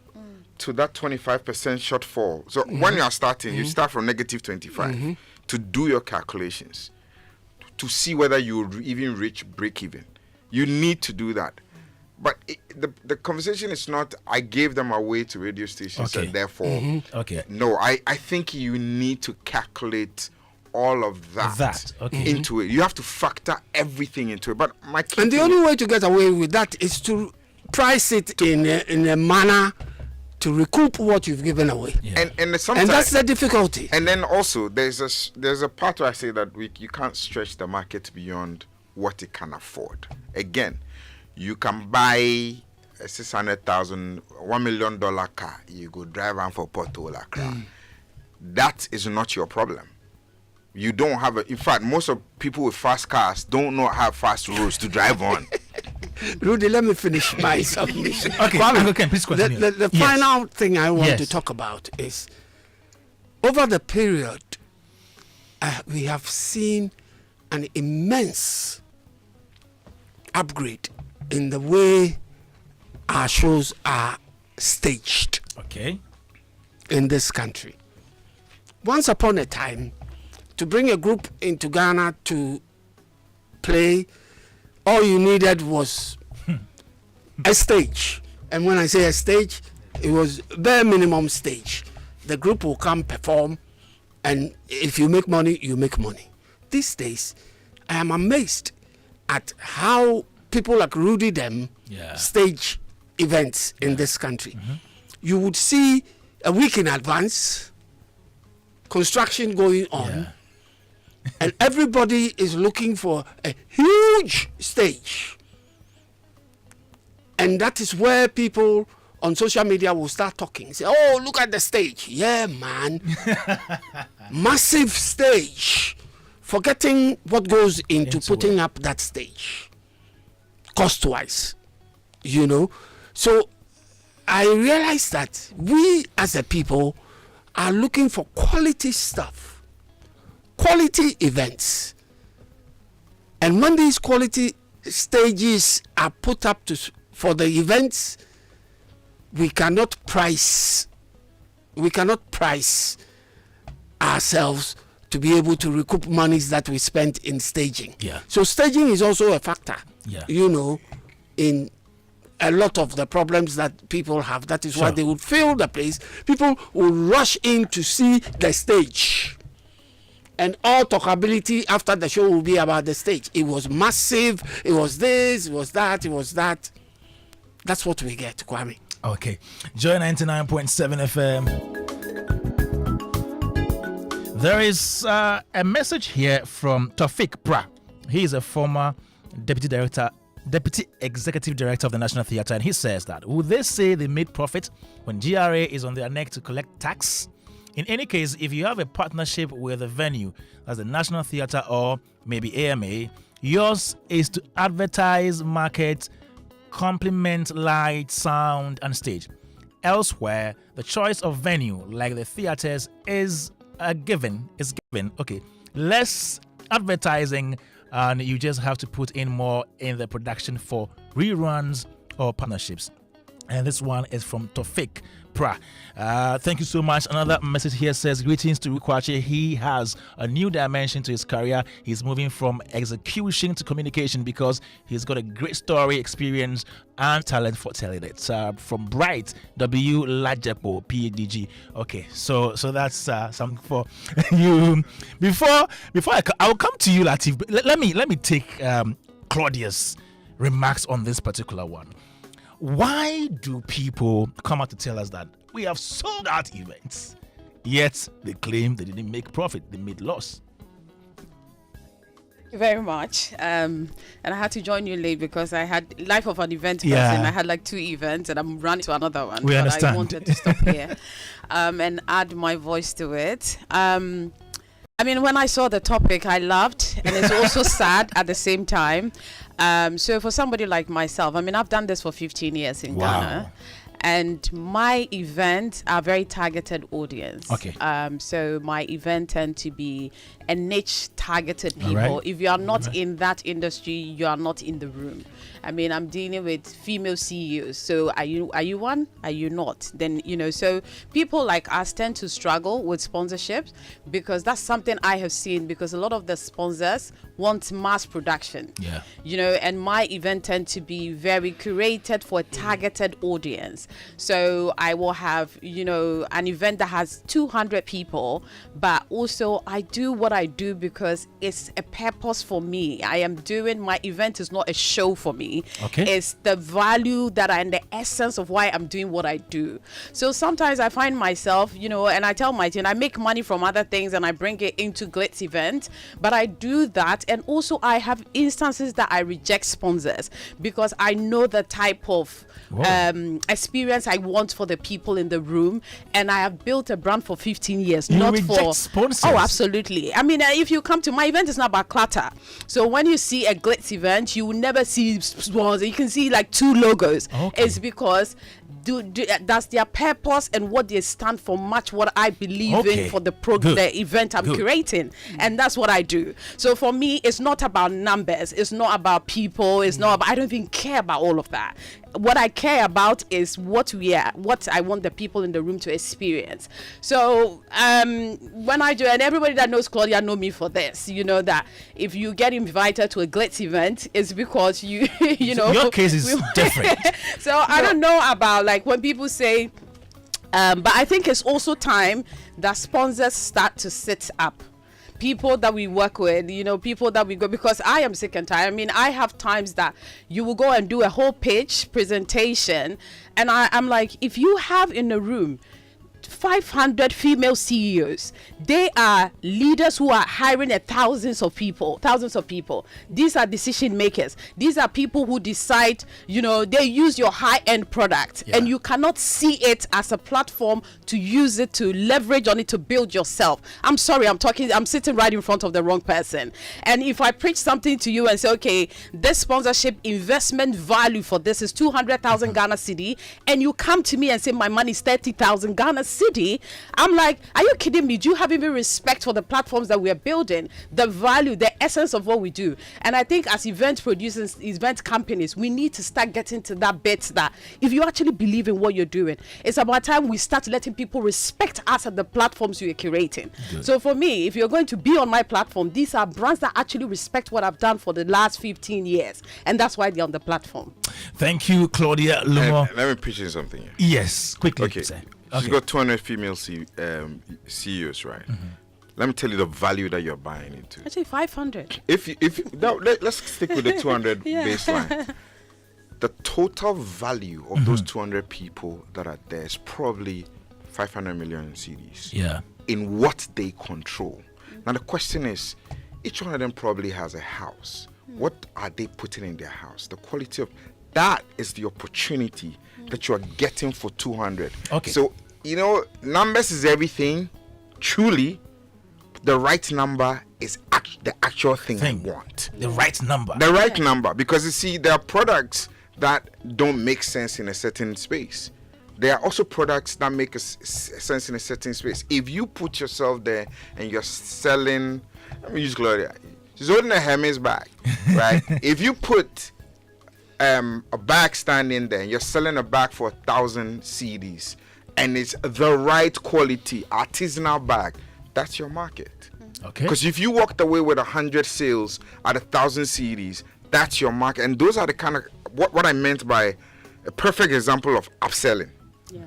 to that 25% shortfall. So when you are starting, you start from negative 25 to do your calculations, to see whether you even reach break even. You need to do that. But the conversation is not, I gave them away to radio stations and therefore, no, I think you need to calculate all of that into it. You have to factor everything into it. But and the only way to get away with that is to price it in a manner to recoup what you've given away. Yeah. And that's the difficulty. And then also there's a part where I say that you can't stretch the market beyond what it can afford. Again, you can buy a $600,000, $1 million car. You go drive on for Porto Accra. That is not your problem. You don't have in fact, most of people with fast cars don't know how fast roads to drive on. Rudy, let me finish my submission. Okay, please continue. The final thing I want to talk about is, over the period, we have seen an immense upgrade in the way our shows are staged. In this country. Once upon a time, to bring a group into Ghana to play, all you needed was a stage. And when I say a stage, it was bare minimum stage. The group will come perform, and if you make money, you make money. These days, I am amazed at how people like Rudy stage events in this country, you would see a week in advance construction going on, and everybody is looking for a huge stage. And that is where people on social media will start talking. Say, oh, look at the stage. Yeah, man. Massive stage. Forgetting what goes into putting up that stage. Cost-wise. You know. So I realized that we as a people are looking for quality stuff. Quality events. And when these quality stages are put up for the events, we cannot price ourselves to be able to recoup monies that we spent in staging. So staging is also a factor, you know, in a lot of the problems that people have. That is why they would fill the place. People will rush in to see the stage. And all talkability after the show will be about the stage. It was massive, it was this, it was that, it was that. That's what we get, Kwame. Okay. Joy 99.7 FM. There is a message here from Tofik Pra. He is a former deputy executive director of the National Theatre, and he says that, would they say they made profit when GRA is on their neck to collect tax? In any case, if you have a partnership with a venue as the National Theatre or maybe AMA, yours is to advertise, market, complement light, sound, and stage. Elsewhere, the choice of venue, like the theatres, is given. Okay, less advertising, and you just have to put in more in the production for reruns or partnerships. And this one is from Tofik Pra. Thank you so much. Another message here says, greetings to Kwache. He has a new dimension to his career. He's moving from execution to communication because he's got a great story, experience, and talent for telling it. From Bright W. Lajepo, PhD. Okay, so that's something for you. Before I'll come to you, Latif. Let me take Claudia's remarks on this particular one. Why do people come out to tell us that we have sold out events, yet they claim they didn't make profit, they made loss? Thank you very much. And I had to join you late because I had life of an event person. I had like 2 events and I'm running to another one. We understand. I wanted to stop here and add my voice to it. I mean, when I saw the topic, I laughed, and it's also sad at the same time. So for somebody like myself, I mean, I've done this for 15 years in Ghana. And my events are very targeted audience. Okay. So my events tend to be a niche targeted people. Right. If you are not in that industry, you are not in the room. I mean, I'm dealing with female CEOs. So are you one? Are you not? Then, you know, so people like us tend to struggle with sponsorships because that's something I have seen, because a lot of the sponsors want mass production. Yeah. You know, and my event tend to be very curated for a targeted audience. So I will have, you know, an event that has 200 people, but also I do what I do because it's a purpose for me. I am doing, my event is not a show for me. Okay. It's the value that and the essence of why I'm doing what I do. So sometimes I find myself, you know, and I tell my team, I make money from other things and I bring it into Glitz event, but I do that. And also I have instances that I reject sponsors because I know the type of experience I want for the people in the room, and I have built a brand for 15 years. You not reject for sponsors? Oh, absolutely. I mean, if you come to my event, it's not about clutter. So when you see a Glitz event, you will never see sponsors. You can see like 2 logos. Okay. It's because that's their purpose and what they stand for, match what I believe in for the event I'm curating, and that's what I do. So for me, it's not about numbers, it's not about people, it's not about, I don't even care about all of that. What I care about is what I want the people in the room to experience. So when I do, and everybody that knows Claudia know me for this, you know that if you get invited to a Glitz event, it's because you know, your case is different. So I don't know about like when people say, but I think it's also time that sponsors start to sit up. people that we work with, people that we go, because I am sick and tired. I mean, I have times that you will go and do a whole pitch presentation, and I'm like, if you have in a room 500 female CEOs, they are leaders who are hiring thousands of people. These are decision makers. These are people who decide, they use your high-end product, and you cannot see it as a platform to use it, to leverage on it, to build yourself. I'm sorry, I'm sitting right in front of the wrong person. And if I preach something to you and say, okay, this sponsorship investment value for this is 200,000 Ghana cedi, and you come to me and say my money is 30,000 Ghana cedi, I'm like, are you kidding me? Do you have even respect for the platforms that we are building, the value, the essence of what we do? And I think as event producers, event companies, we need to start getting to that bit that if you actually believe in what you're doing, it's about time we start letting people respect us at the platforms we are curating. Good. So for me, if you're going to be on my platform, these are brands that actually respect what I've done for the last 15 years. And that's why they're on the platform. Thank you, Claudia Lumo. Let me pitch in something here. Yes, quickly. Okay. She's got 200 female CEOs, right? Mm-hmm. Let me tell you the value that you're buying into. Actually, 500. Let's stick with the 200 baseline. The total value of those 200 people that are there is probably 500 million CDs. Yeah. In what they control. Now the question is, each one of them probably has a house. What are they putting in their house? The quality of that is the opportunity that you are getting for 200. Okay. So, numbers is everything. Truly, the right number is the actual thing I want. The right number. The right number. Because you see, there are products that don't make sense in a certain space. There are also products that make sense in a certain space. If you put yourself there and you're selling, let me use Gloria. She's holding a Hermes bag, right? If you put a bag stand in there and you're selling a bag for 1,000 CDs and it's the right quality artisanal bag, that's your market. Okay. Because if you walked away with 100 sales at 1,000 CDs, that's your market. And those are the kind of what I meant by a perfect example of upselling. Yeah.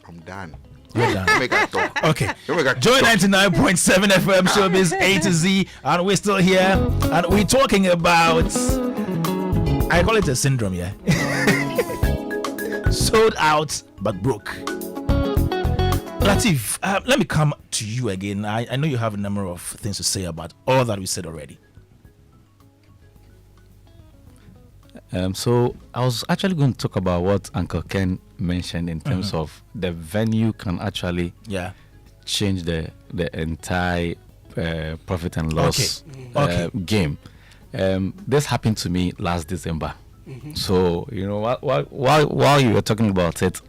I'm done. Okay. Joy 99.7 FM Showbiz A to Z, and we're still here, and we're talking about, I call it a syndrome, yeah. Sold out but broke. Latif, let me come to you again. I know you have a number of things to say about all that we said already. So I was actually going to talk about what Uncle Ken mentioned in terms of the venue can actually change the entire profit and loss game. This happened to me last December. So while you were talking about it,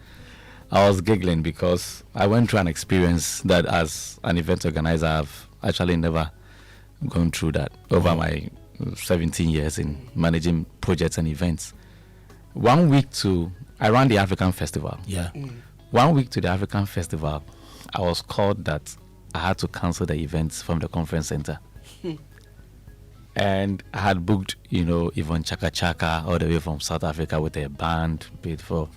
I was giggling because I went through an experience that as an event organizer I've actually never gone through that over my 17 years in managing projects and events. 1 week I ran the African Festival. Yeah. 1 week to the African Festival, I was called that I had to cancel the events from the conference center. And I had booked, Yvonne Chaka Chaka all the way from South Africa with a band, paid for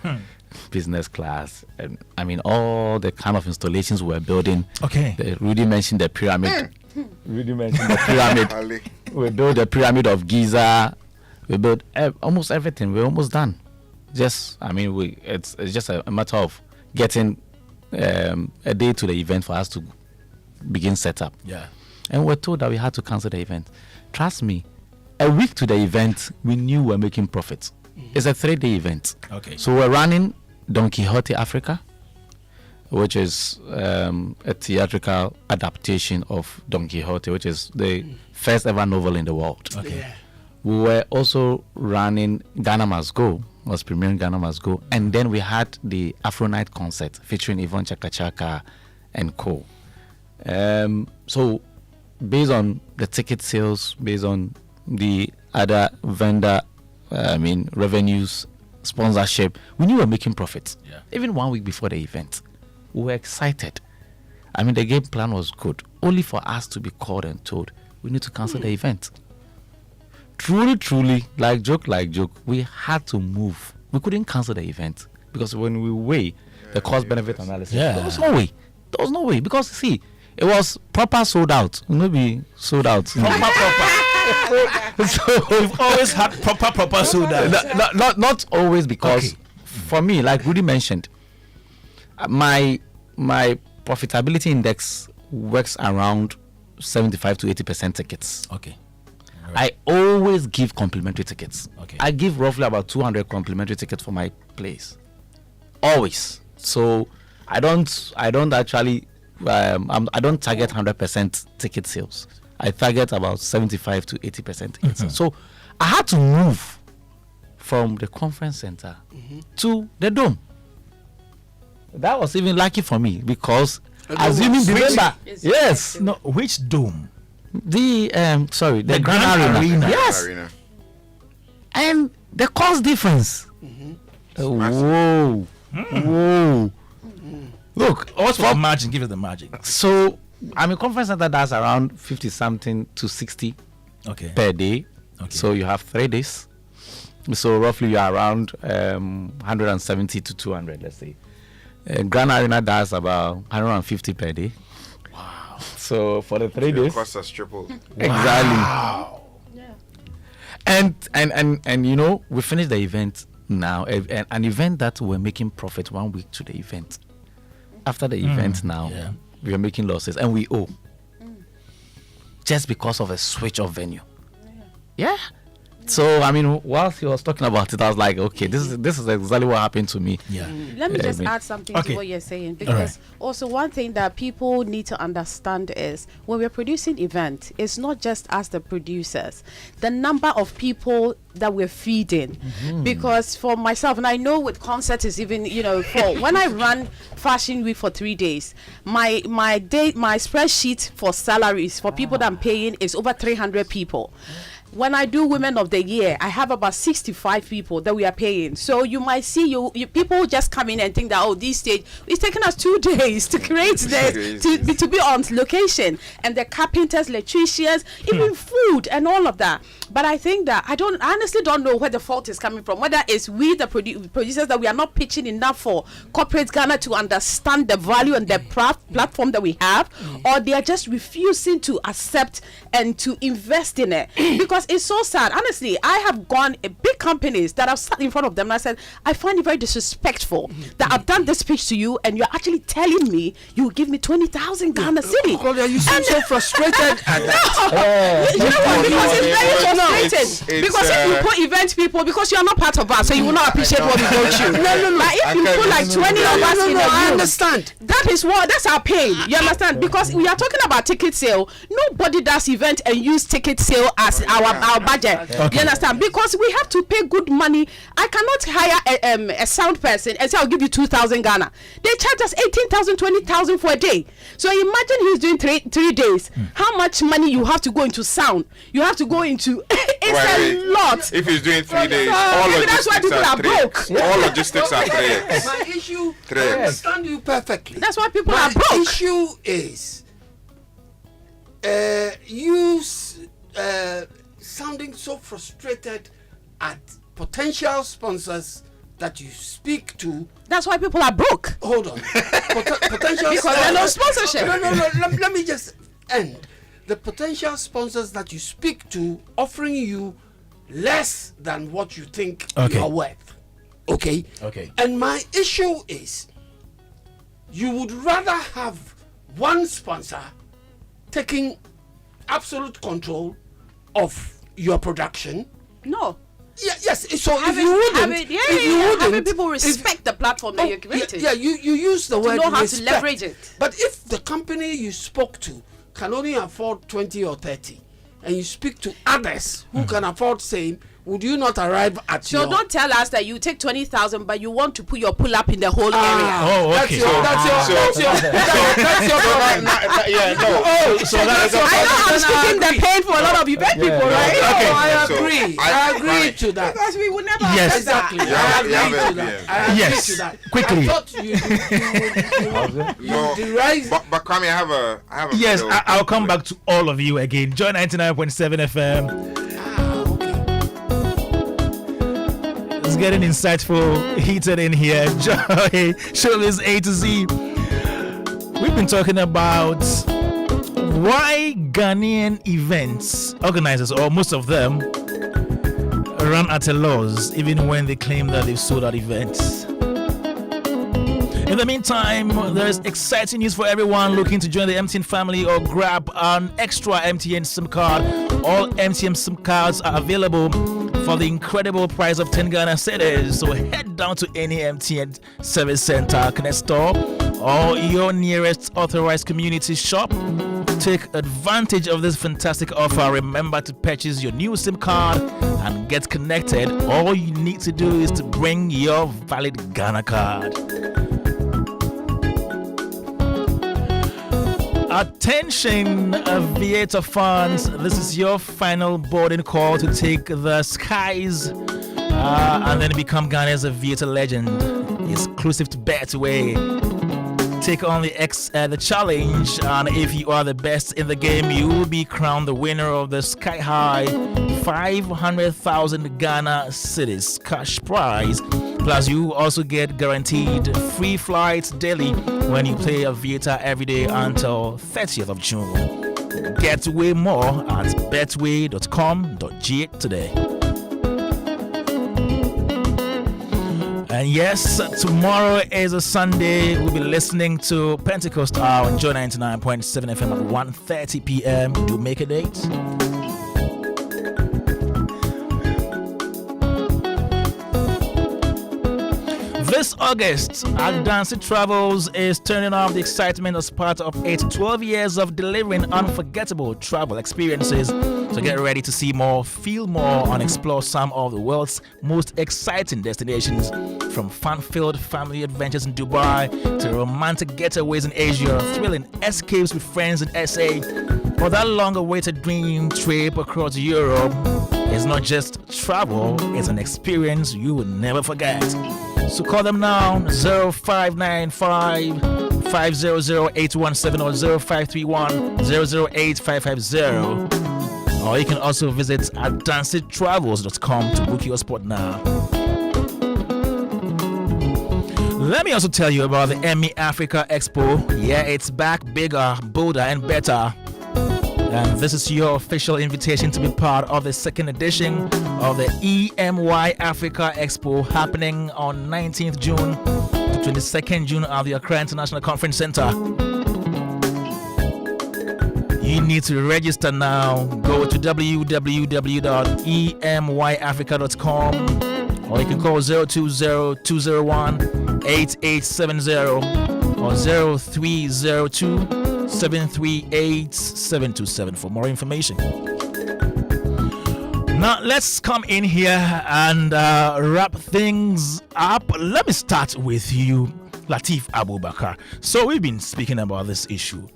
business class. And I mean, all the kind of installations we were building. Okay. Rudy mentioned the pyramid. We built the pyramid of Giza. We built almost everything. We're almost done. It's just a matter of getting a day to the event for us to begin setup. Yeah. And we're told that we had to cancel the event. Trust me, a week to the event, we knew we're making profits. It's a 3-day event. Okay. So we're running Don Quixote Africa, which is a theatrical adaptation of Don Quixote, which is the first ever novel in the world. Okay. Yeah. We were also running Ghana Must Go, was premiering Ghana Must Go, and then we had the Afro Night concert featuring Yvonne Chaka Chaka and co. So based on the ticket sales, based on the other vendor, revenues, sponsorship, we knew we were making profits. Yeah. Even 1 week before the event, we were excited. The game plan was good, only for us to be called and told we need to cancel the event. Truly, like joke, we had to move. We couldn't cancel the event because when we weigh the cost-benefit analysis, there was no way. There was no way, because see, it was proper sold out. Maybe sold out. Proper. So we've always had proper sold out. Not always, because for me, like Rudy mentioned, my profitability index works around 75 to 80% tickets. Okay. I always give complimentary tickets. Okay. I give roughly about 200 complimentary tickets for my plays. Always. So I don't actually I don't target 100% ticket sales. I target about 75 to 80% tickets. So I had to move from the conference center to the dome. That was even lucky for me, because assuming December, yes, no, which dome? The the Grand Arena. Yes. Arena. And the cost difference. Whoa. Look, what's the margin? Give it the margin. So I'm a conference center that's around 50 something to 60 per day. Okay. So you have 3 days. So roughly you are around 170 to 200, let's say. Grand Arena does about 150 per day. Wow. So for the 3 days, cost us triple. Exactly. Wow. Yeah. And you know, we finished the event now, an event that we're making profit 1 week to the event. After the event now, we are making losses, and we owe. Just because of a switch of venue. Yeah. So I mean, whilst he was talking about it, I was like, okay, this is exactly what happened to me. Yeah. Let me just add something to what you're saying, because also one thing that people need to understand is when we're producing events, it's not just us the producers, the number of people that we're feeding. Because for myself, and I know with concerts is even, you know, for when I run Fashion Week for 3 days, my spreadsheet for salaries for people that I'm paying is over 300 people. When I do Women of the Year, I have about 65 people that we are paying. So you might see you people just come in and think that, this stage, it's taken us 2 days to create this, to be on location. And the carpenters, electricians, even food and all of that. But I think that I honestly don't know where the fault is coming from. Whether it's we, the producers, that we are not pitching enough for corporate Ghana to understand the value and the platform that we have, or they are just refusing to accept and to invest in it. Because it's so sad. Honestly, I have gone big companies that I've sat in front of them and I said, I find it very disrespectful that I've done this pitch to you and you're actually telling me you will give me 20,000 Ghana cedi. You seem so frustrated at that. You know what? Because it's very frustrating. Because if you put event people, because you're not part of us, so you will not appreciate what we go through. No. But if you put like 20 of us in a room, I understand. That's our pain. You understand? Because we are talking about ticket sale. Nobody does event and use ticket sale as our budget. You understand? Because we have to pay good money. I cannot hire a sound person and say I'll give you 2,000 Ghana. They charge us 18,000, 20,000 for a day. So imagine he's doing three days. How much money you have to go into sound? You have to go into it's a lot. If he's doing 3 days, all that's why people are broke. All logistics are 3. My issue, I understand you perfectly. That's why people are broke. My issue is sounding so frustrated at potential sponsors that you speak to. That's why people are broke. Hold on. Potential because there's no sponsorship. No. Let me just end. The potential sponsors that you speak to offering you less than what you think you are worth. Okay? And my issue is you would rather have one sponsor taking absolute control of your production. No. Yes. So if you wouldn't, having people respect the platform that you're creating. You use the word to know how respect. to leverage it. But if the company you spoke to can only afford 20 or 30, and you speak to others who can afford same, would you not arrive at so your... don't tell us that you take 20,000 but you want to put your pull up in the whole area. That's your problem. I know I'm speaking the pain for a lot of event people, right? I agree to that. Because we would never exactly. I agree to that. Quickly. I thought you derive... But Kwame, I have a yes, I'll come back to all of you again. Join 99.7 FM. It's getting insightful, heated in here. Joy, show is A to Z. We've been talking about why Ghanaian events organizers, or most of them, run at a loss even when they claim that they've sold out events. In the meantime, there's exciting news for everyone looking to join the MTN family or grab an extra MTN SIM card. All MTN SIM cards are available for the incredible price of 10 Ghana cedis. So head down to any MTN service center, Connect store, or your nearest authorized community shop. Take advantage of this fantastic offer. Remember to purchase your new SIM card and get connected. All you need to do is to bring your valid Ghana card. Attention, aviator fans, this is your final boarding call to take the skies and then become Ghana's aviator legend. Exclusive to Betway. Take on the challenge, and if you are the best in the game, you will be crowned the winner of the sky high 500,000 Ghana cedis cash prize. Plus, you also get guaranteed free flights daily when you play Aviator every day until 30th of June. Get way more at betway.com.ga today. And yes, tomorrow is a Sunday. We'll be listening to Pentecost Hour on Joy 99.7 FM at 1:30 p.m. Do make a date. This August, Adansi Travels is turning off the excitement as part of its 12 years of delivering unforgettable travel experiences. So get ready to see more, feel more, and explore some of the world's most exciting destinations, from fun-filled family adventures in Dubai to romantic getaways in Asia, thrilling escapes with friends in SA, or that long-awaited dream trip across Europe. It's not just travel, it's an experience you will never forget. So call them now, 0595 500 817 or 0531 008 550. Or you can also visit advancedtravels.com to book your spot now. Let me also tell you about the Emmy Africa Expo. Yeah, it's back, bigger, bolder, and better. And this is your official invitation to be part of the second edition of the EMY Africa Expo, happening on 19th June to 22nd June at the Accra International Conference Center. You need to register now. Go to www.emyafrica.com, or you can call 020-201-8870 or 0302-738-727 for more information. Now let's come in here and wrap things up. Let me start with you, Lateef Abubakar. So we've been speaking about this issue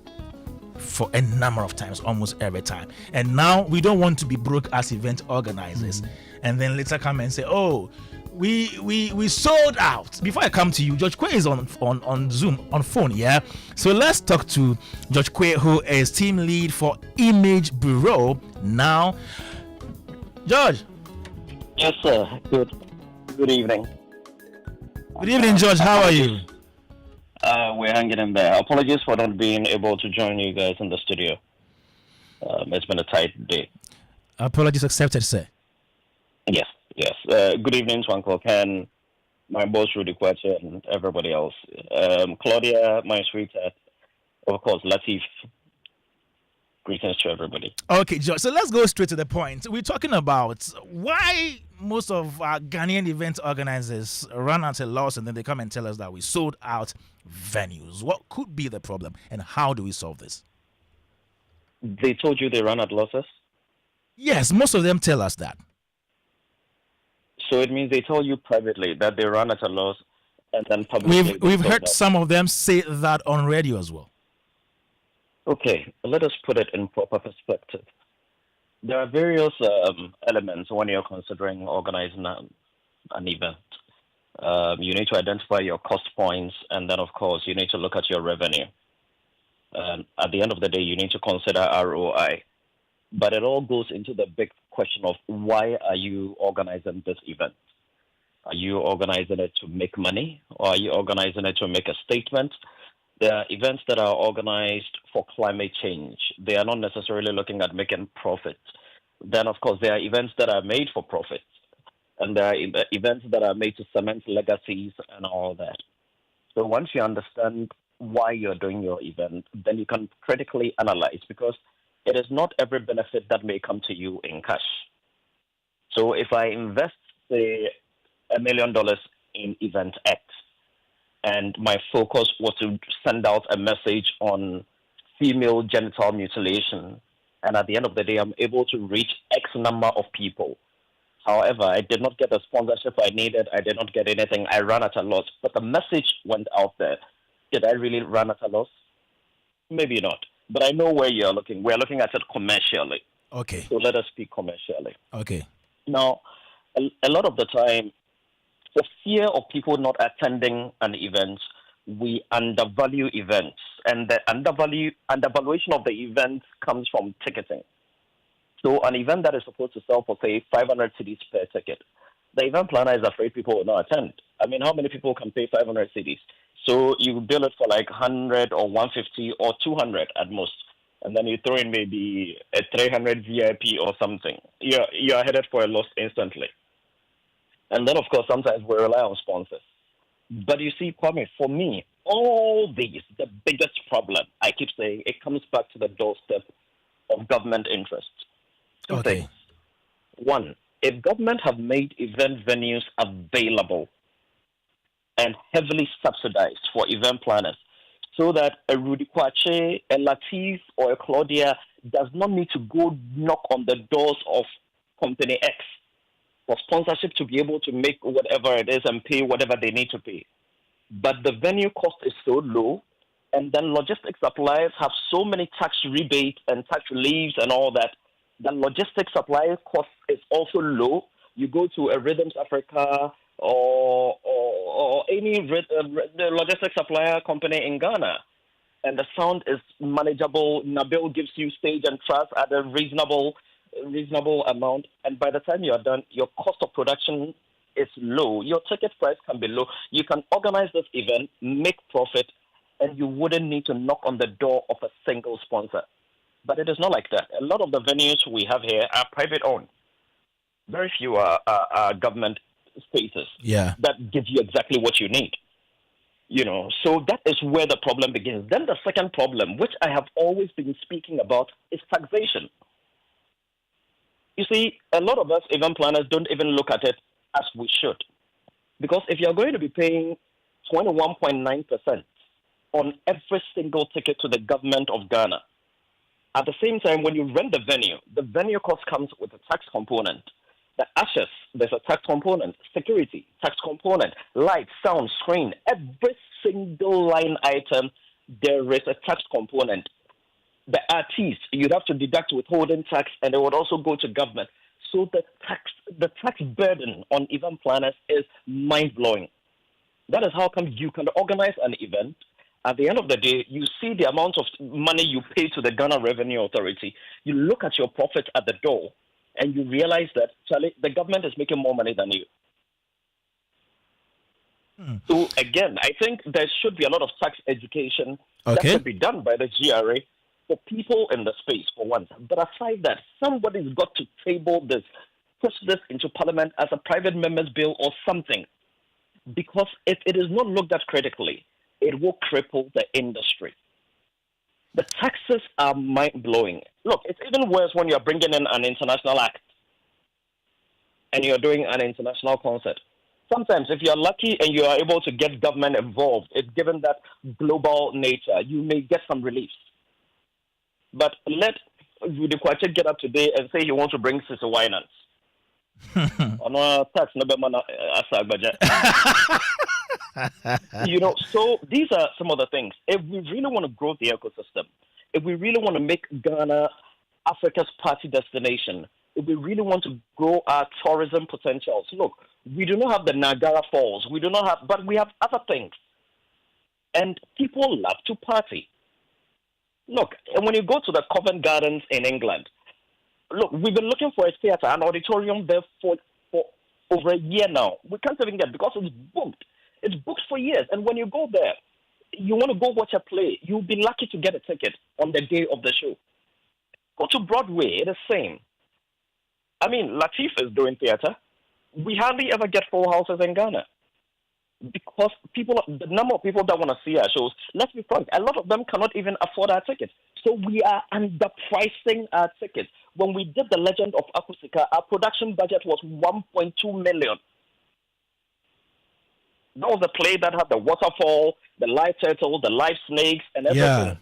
for a number of times, almost every time, and now we don't want to be broke as event organizers, and then later come and say, oh, we sold out. Before I come to you, George Quay is on Zoom, on phone, yeah? So let's talk to George Quay, who is team lead for Image Bureau now. George. Yes, sir. Good evening. Good evening, George. How are you? We're hanging in there. Apologies for not being able to join you guys in the studio. It's been a tight day. Apologies accepted, sir. Yes. Good evening to Uncle Ken, my boss Rudy Kwete, and everybody else. Claudia, my sweetheart, of course, Lateef. Greetings to everybody. Okay, George. So let's go straight to the point. We're talking about why most of our Ghanaian event organizers run at a loss, and then they come and tell us that we sold out venues. What could be the problem, and how do we solve this? They told you they run at losses? Yes, most of them tell us that. So it means they told you privately that they run at a loss, and then publicly. We've heard some of them say that on radio as well. Okay, let us put it in proper perspective. There are various elements when you're considering organizing an event. You need to identify your cost points, and then, of course, you need to look at your revenue. At the end of the day, you need to consider ROI. But it all goes into the big question of why are you organizing this event? Are you organizing it to make money, or are you organizing it to make a statement There are events that are organized for climate change. They are not necessarily looking at making profit. Then, of course, there are events that are made for profit. And there are events that are made to cement legacies and all that. So once you understand why you're doing your event, then you can critically analyze, because it is not every benefit that may come to you in cash. So if I invest, say, $1 million in event X, and my focus was to send out a message on female genital mutilation, and at the end of the day, I'm able to reach X number of people. However, I did not get the sponsorship I needed. I did not get anything. I ran at a loss. But the message went out there. Did I really run at a loss? Maybe not. But I know where you're looking. We're looking at it commercially. Okay. So let us speak commercially. Okay. Now, a lot of the time, for fear of people not attending an event, we undervalue events. And the undervaluation of the event comes from ticketing. So an event that is supposed to sell for, say, 500 cedis per ticket, the event planner is afraid people will not attend. I mean, how many people can pay 500 cedis? So you bill it for like 100 or 150 or 200 at most. And then you throw in maybe a 300 VIP or something. You're headed for a loss instantly. And then, of course, sometimes we rely on sponsors. But you see, Kwame, for me, all these, the biggest problem, I keep saying, it comes back to the doorstep of government interests. Two things. One, if government have made event venues available and heavily subsidized for event planners, so that a Rudy Kwache, a Latif, or a Claudia does not need to go knock on the doors of Company X for sponsorship to be able to make whatever it is and pay whatever they need to pay. But the venue cost is so low, and then logistics suppliers have so many tax rebates and tax reliefs and all that. The logistics suppliers cost is also low. You go to a Rhythms Africa or any logistics supplier company in Ghana, and the sound is manageable. Nabil gives you stage and trust at a reasonable amount, and by the time you are done, your cost of production is low. Your ticket price can be low. You can organize this event, make profit, and you wouldn't need to knock on the door of a single sponsor. But it is not like that. A lot of the venues we have here are private owned. Very few are government spaces that give you exactly what you need. So that is where the problem begins. Then the second problem, which I have always been speaking about, is taxation. You see, a lot of us event planners don't even look at it as we should. Because if you're going to be paying 21.9% on every single ticket to the government of Ghana, at the same time, when you rent the venue cost comes with a tax component. The ashes, there's a tax component. Security, tax component. Light, sound, screen. Every single line item, there is a tax component. The artists, you'd have to deduct withholding tax, and it would also go to government. So the tax burden on event planners is mind-blowing. That is how come you can organize an event. At the end of the day, you see the amount of money you pay to the Ghana Revenue Authority. You look at your profit at the door, and you realize that, Charlie, the government is making more money than you. So, again, I think there should be a lot of tax education that should be done by the GRA for people in the space, for once. But aside that, somebody's got to table this, push this into Parliament as a private member's bill or something. Because if it is not looked at critically, it will cripple the industry. The taxes are mind-blowing. Look, it's even worse when you're bringing in an international act and you're doing an international concert. Sometimes, if you're lucky and you are able to get government involved, given that global nature, you may get some reliefs. But let Rudy Kwache get up today and say he wants to bring Sisi Winans. So these are some of the things. If we really want to grow the ecosystem, if we really want to make Ghana Africa's party destination, if we really want to grow our tourism potentials, look, we do not have the Niagara Falls, but we have other things. And people love to party. Look, when you go to the Covent Gardens in England, look, we've been looking for a theater, an auditorium there for over a year now. We can't even get, because it's booked. It's booked for years. And when you go there, you want to go watch a play, you'll be lucky to get a ticket on the day of the show. Go to Broadway, it's the same. I mean, Latif is doing theater. We hardly ever get full houses in Ghana because the number of people that want to see our shows, let's be frank, a lot of them cannot even afford our tickets. So we are underpricing our tickets. When we did The Legend of Akusika, our production budget was 1.2 million. That was a play that had the waterfall, the live turtle, the live snakes, and everything. Yeah.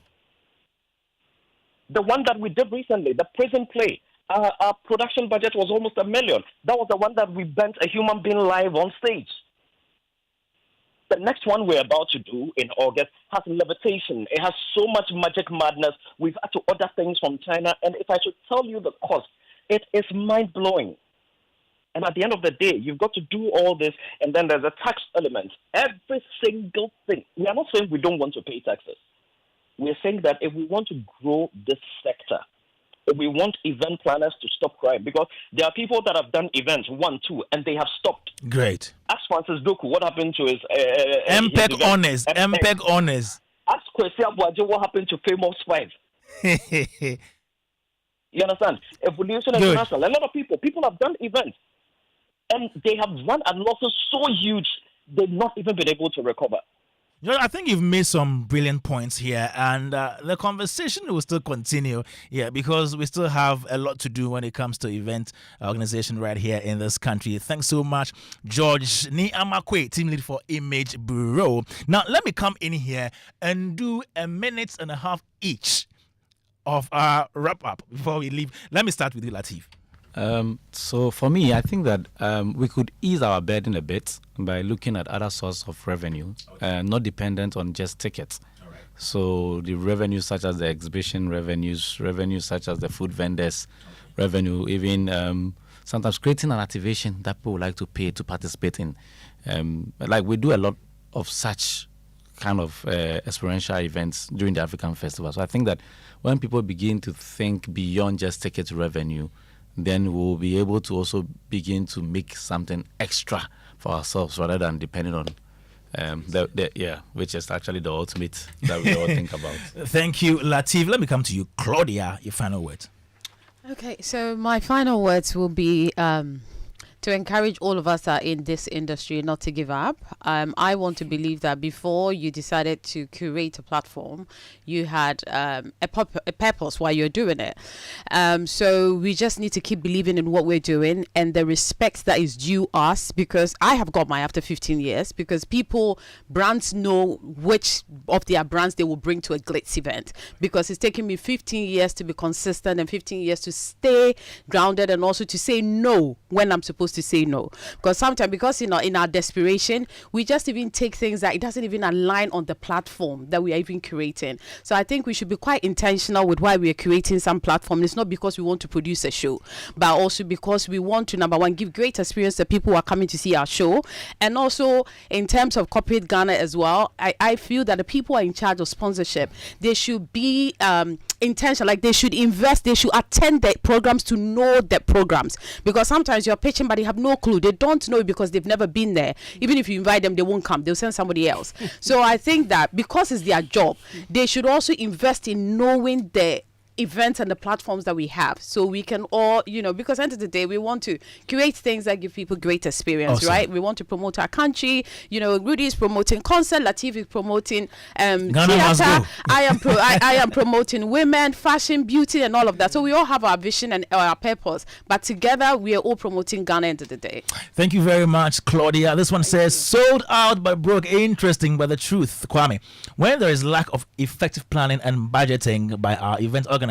The one that we did recently, the prison play, our production budget was almost $1 million. That was the one that we bent a human being live on stage. The next one we're about to do in August has levitation. It has so much magic madness. We've had to order things from China. And if I should tell you the cost, it is mind-blowing. And at the end of the day, you've got to do all this. And then there's a tax element. Every single thing. We are not saying we don't want to pay taxes. We're saying that if we want to grow this sector, if we want event planners to stop crime, because there are people that have done events 1, 2, and they have stopped. Great. Ask Francis Doku what happened to his MPEG honors. MPEG honors. Ask Kwesi Abuaje what happened to Famous 5. You understand? Evolution International. A lot of people have done events, and they have run at losses so huge they've not even been able to recover. I think you've made some brilliant points here, and the conversation will still continue, because we still have a lot to do when it comes to event organization right here in this country. Thanks so much, George Ni Amakwe, team lead for Image Bureau. Now, let me come in here and do a minute and a half each of our wrap-up before we leave. Let me start with you, Latif. So for me, I think that we could ease our burden a bit by looking at other sources of revenue, not dependent on just tickets. Right. So the revenues such as the exhibition revenues such as the food vendors revenue, even sometimes creating an activation that people would like to pay to participate in. Like we do a lot of such kind of experiential events during the African Festival. So I think that when people begin to think beyond just ticket revenue, then we'll be able to also begin to make something extra for ourselves rather than depending on which is actually the ultimate that we all think about. Thank you, Latif. Let me come to you, Claudia, your final words. Okay, so my final words will be to encourage all of us that are in this industry not to give up. I want to believe that before you decided to curate a platform, you had a purpose why you're doing it. So we just need to keep believing in what we're doing and the respect that is due us, because I have got my after 15 years, because brands know which of their brands they will bring to a Glitz event, because it's taken me 15 years to be consistent and 15 years to stay grounded and also to say no when I'm supposed to say no. Because sometimes, in our desperation, we just even take things that it doesn't even align on the platform that we are even creating. So I think we should be quite intentional with why we are creating some platform. It's not because we want to produce a show, but also because we want to, number one, give great experience to people who are coming to see our show. And also in terms of corporate Ghana as well, I feel that the people who are in charge of sponsorship, they should be intentional, like they should invest, they should attend the programs to know the programs, because sometimes you're pitching but they have no clue, they don't know because they've never been there. Even if you invite them, they won't come, they'll send somebody else. So I think that because it's their job, they should also invest in knowing the events and the platforms that we have, so we can all, because at the end of the day, we want to create things that give people great experience. Awesome. Right? We want to promote our country. Rudy is promoting concert, Latif is promoting theater. I am promoting women, fashion, beauty, and all of that. So we all have our vision and our purpose, but together we are all promoting Ghana at the end of the day. Thank you very much, Claudia. This one says, sold out but broke. Interesting, but the truth, Kwame. When there is lack of effective planning and budgeting by our event organizers,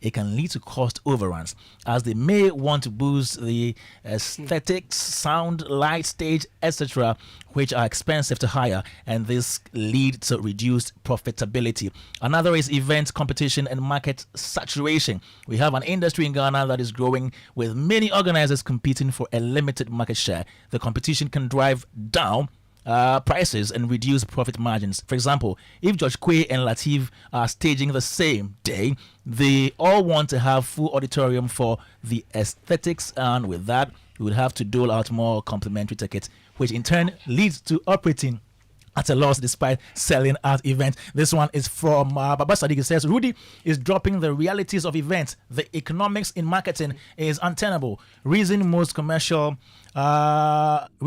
it can lead to cost overruns, as they may want to boost the aesthetics, sound, light, stage, etc., which are expensive to hire, and this leads to reduced profitability. Another is event competition and market saturation. We have an industry in Ghana that is growing, with many organizers competing for a limited market share. The competition can drive down prices and reduce profit margins. For example, if George Quay and Latif are staging the same day, they all want to have full auditorium for the aesthetics, and with that, we would have to dole out more complimentary tickets, which in turn leads to operating at a loss despite selling out events. This one is from Baba Sadiq. It says, Rudy is dropping the realities of events. The economics in marketing is untenable. Reason most commercial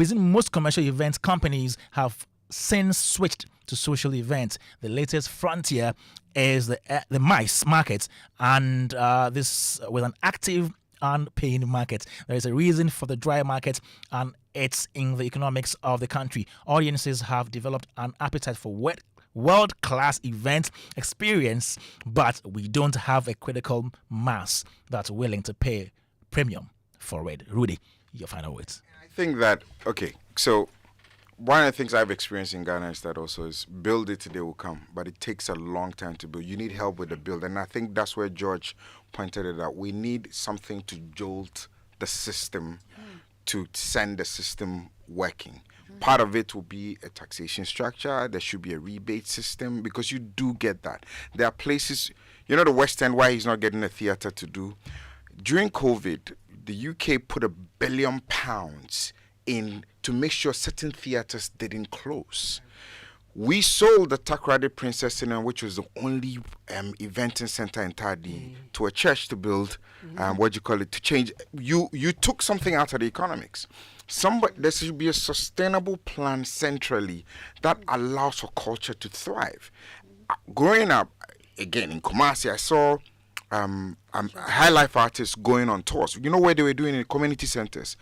event companies have since switched to social events. The latest frontier is the MICE market, and this with an active and paying market. There is a reason for the dry market, and it's in the economics of the country. Audiences have developed an appetite for world-class event experience, but we don't have a critical mass that's willing to pay premium for it. Rudy, your final words. I think that, okay, so one of the things I've experienced in Ghana is that also is build it, they will come, but it takes a long time to build. You need help with the build, and I think that's where George pointed it out. We need something to jolt the system, to send the system working. Part of it will be a taxation structure. There should be a rebate system, because you do get that. There are places, you know, the West End, why he's not getting a theatre to do. During COVID, the UK put £1 billion in to make sure certain theatres didn't close. We sold the Takoradi Princess Cinema, which was the only eventing center in Tadi, to a church to build, to change. You took something out of the economics. There should be a sustainable plan centrally that allows for culture to thrive. Growing up, again, in Kumasi, I saw high life artists going on tours. You know where they were doing in community centers?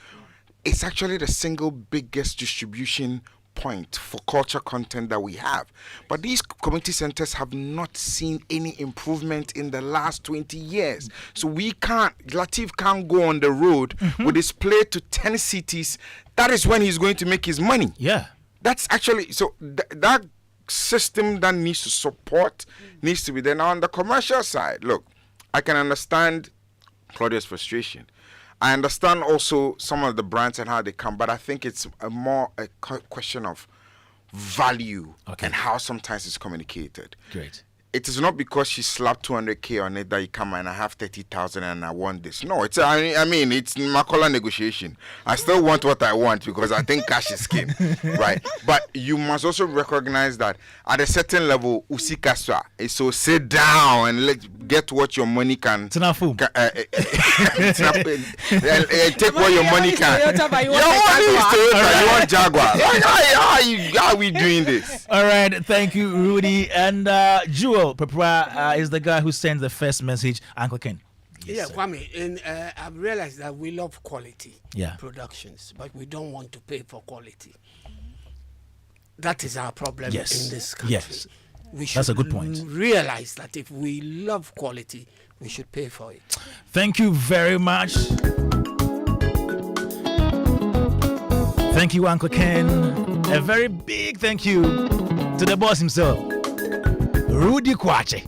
It's actually the single biggest distribution point for culture content that we have. But these community centers have not seen any improvement in the last 20 years. So Lateef can't go on the road with his play to 10 cities. That is when he's going to make his money. Yeah. That's actually, so that system that needs to support needs to be there. Now on the commercial side, look, I can understand Claudia's frustration. I understand also some of the brands and how they come, but I think it's more a question of value and how sometimes it's communicated. Great. It is not because she slapped 200K on it that you come and I have 30,000 and I want this. No, it's it's Makola negotiation. I still want what I want because I think cash is king, right? But you must also recognize that at a certain level, usikaswa is so sit down and get what your money can. Take what your money can. Your money is Toyota. You want Jaguar. How are we doing this? All right, thank you, Rudy. And Jewel Pepra is the guy who sends the first message. Uncle Ken. Yes, Kwame, and I've realized that we love quality productions, but we don't want to pay for quality. That is our problem in this country. Yes, that's a good point. Realize that if we love quality, we should pay for it. Thank you very much. Thank you, Uncle Ken. A very big thank you to the boss himself, Rudy Kwache.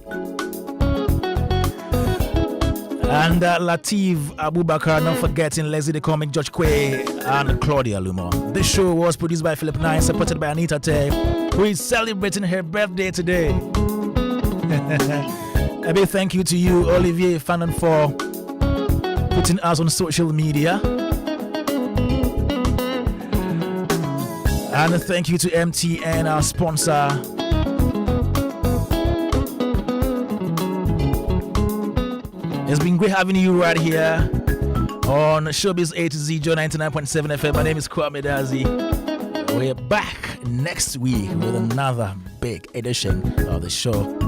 And Lateef Abubakar, not forgetting Leslie the Comic, George Quay, and Claudia Lumo. This show was produced by Philip Nye, supported by Anita Tay, who is celebrating her birthday today. A big thank you to you, Olivier Fanon, for putting us on social media. And thank you to MTN, our sponsor. It's been great having you right here on Showbiz A to Z, Joe 99.7 FM. My name is Kwame Dadzie. We're back next week with another big edition of the show.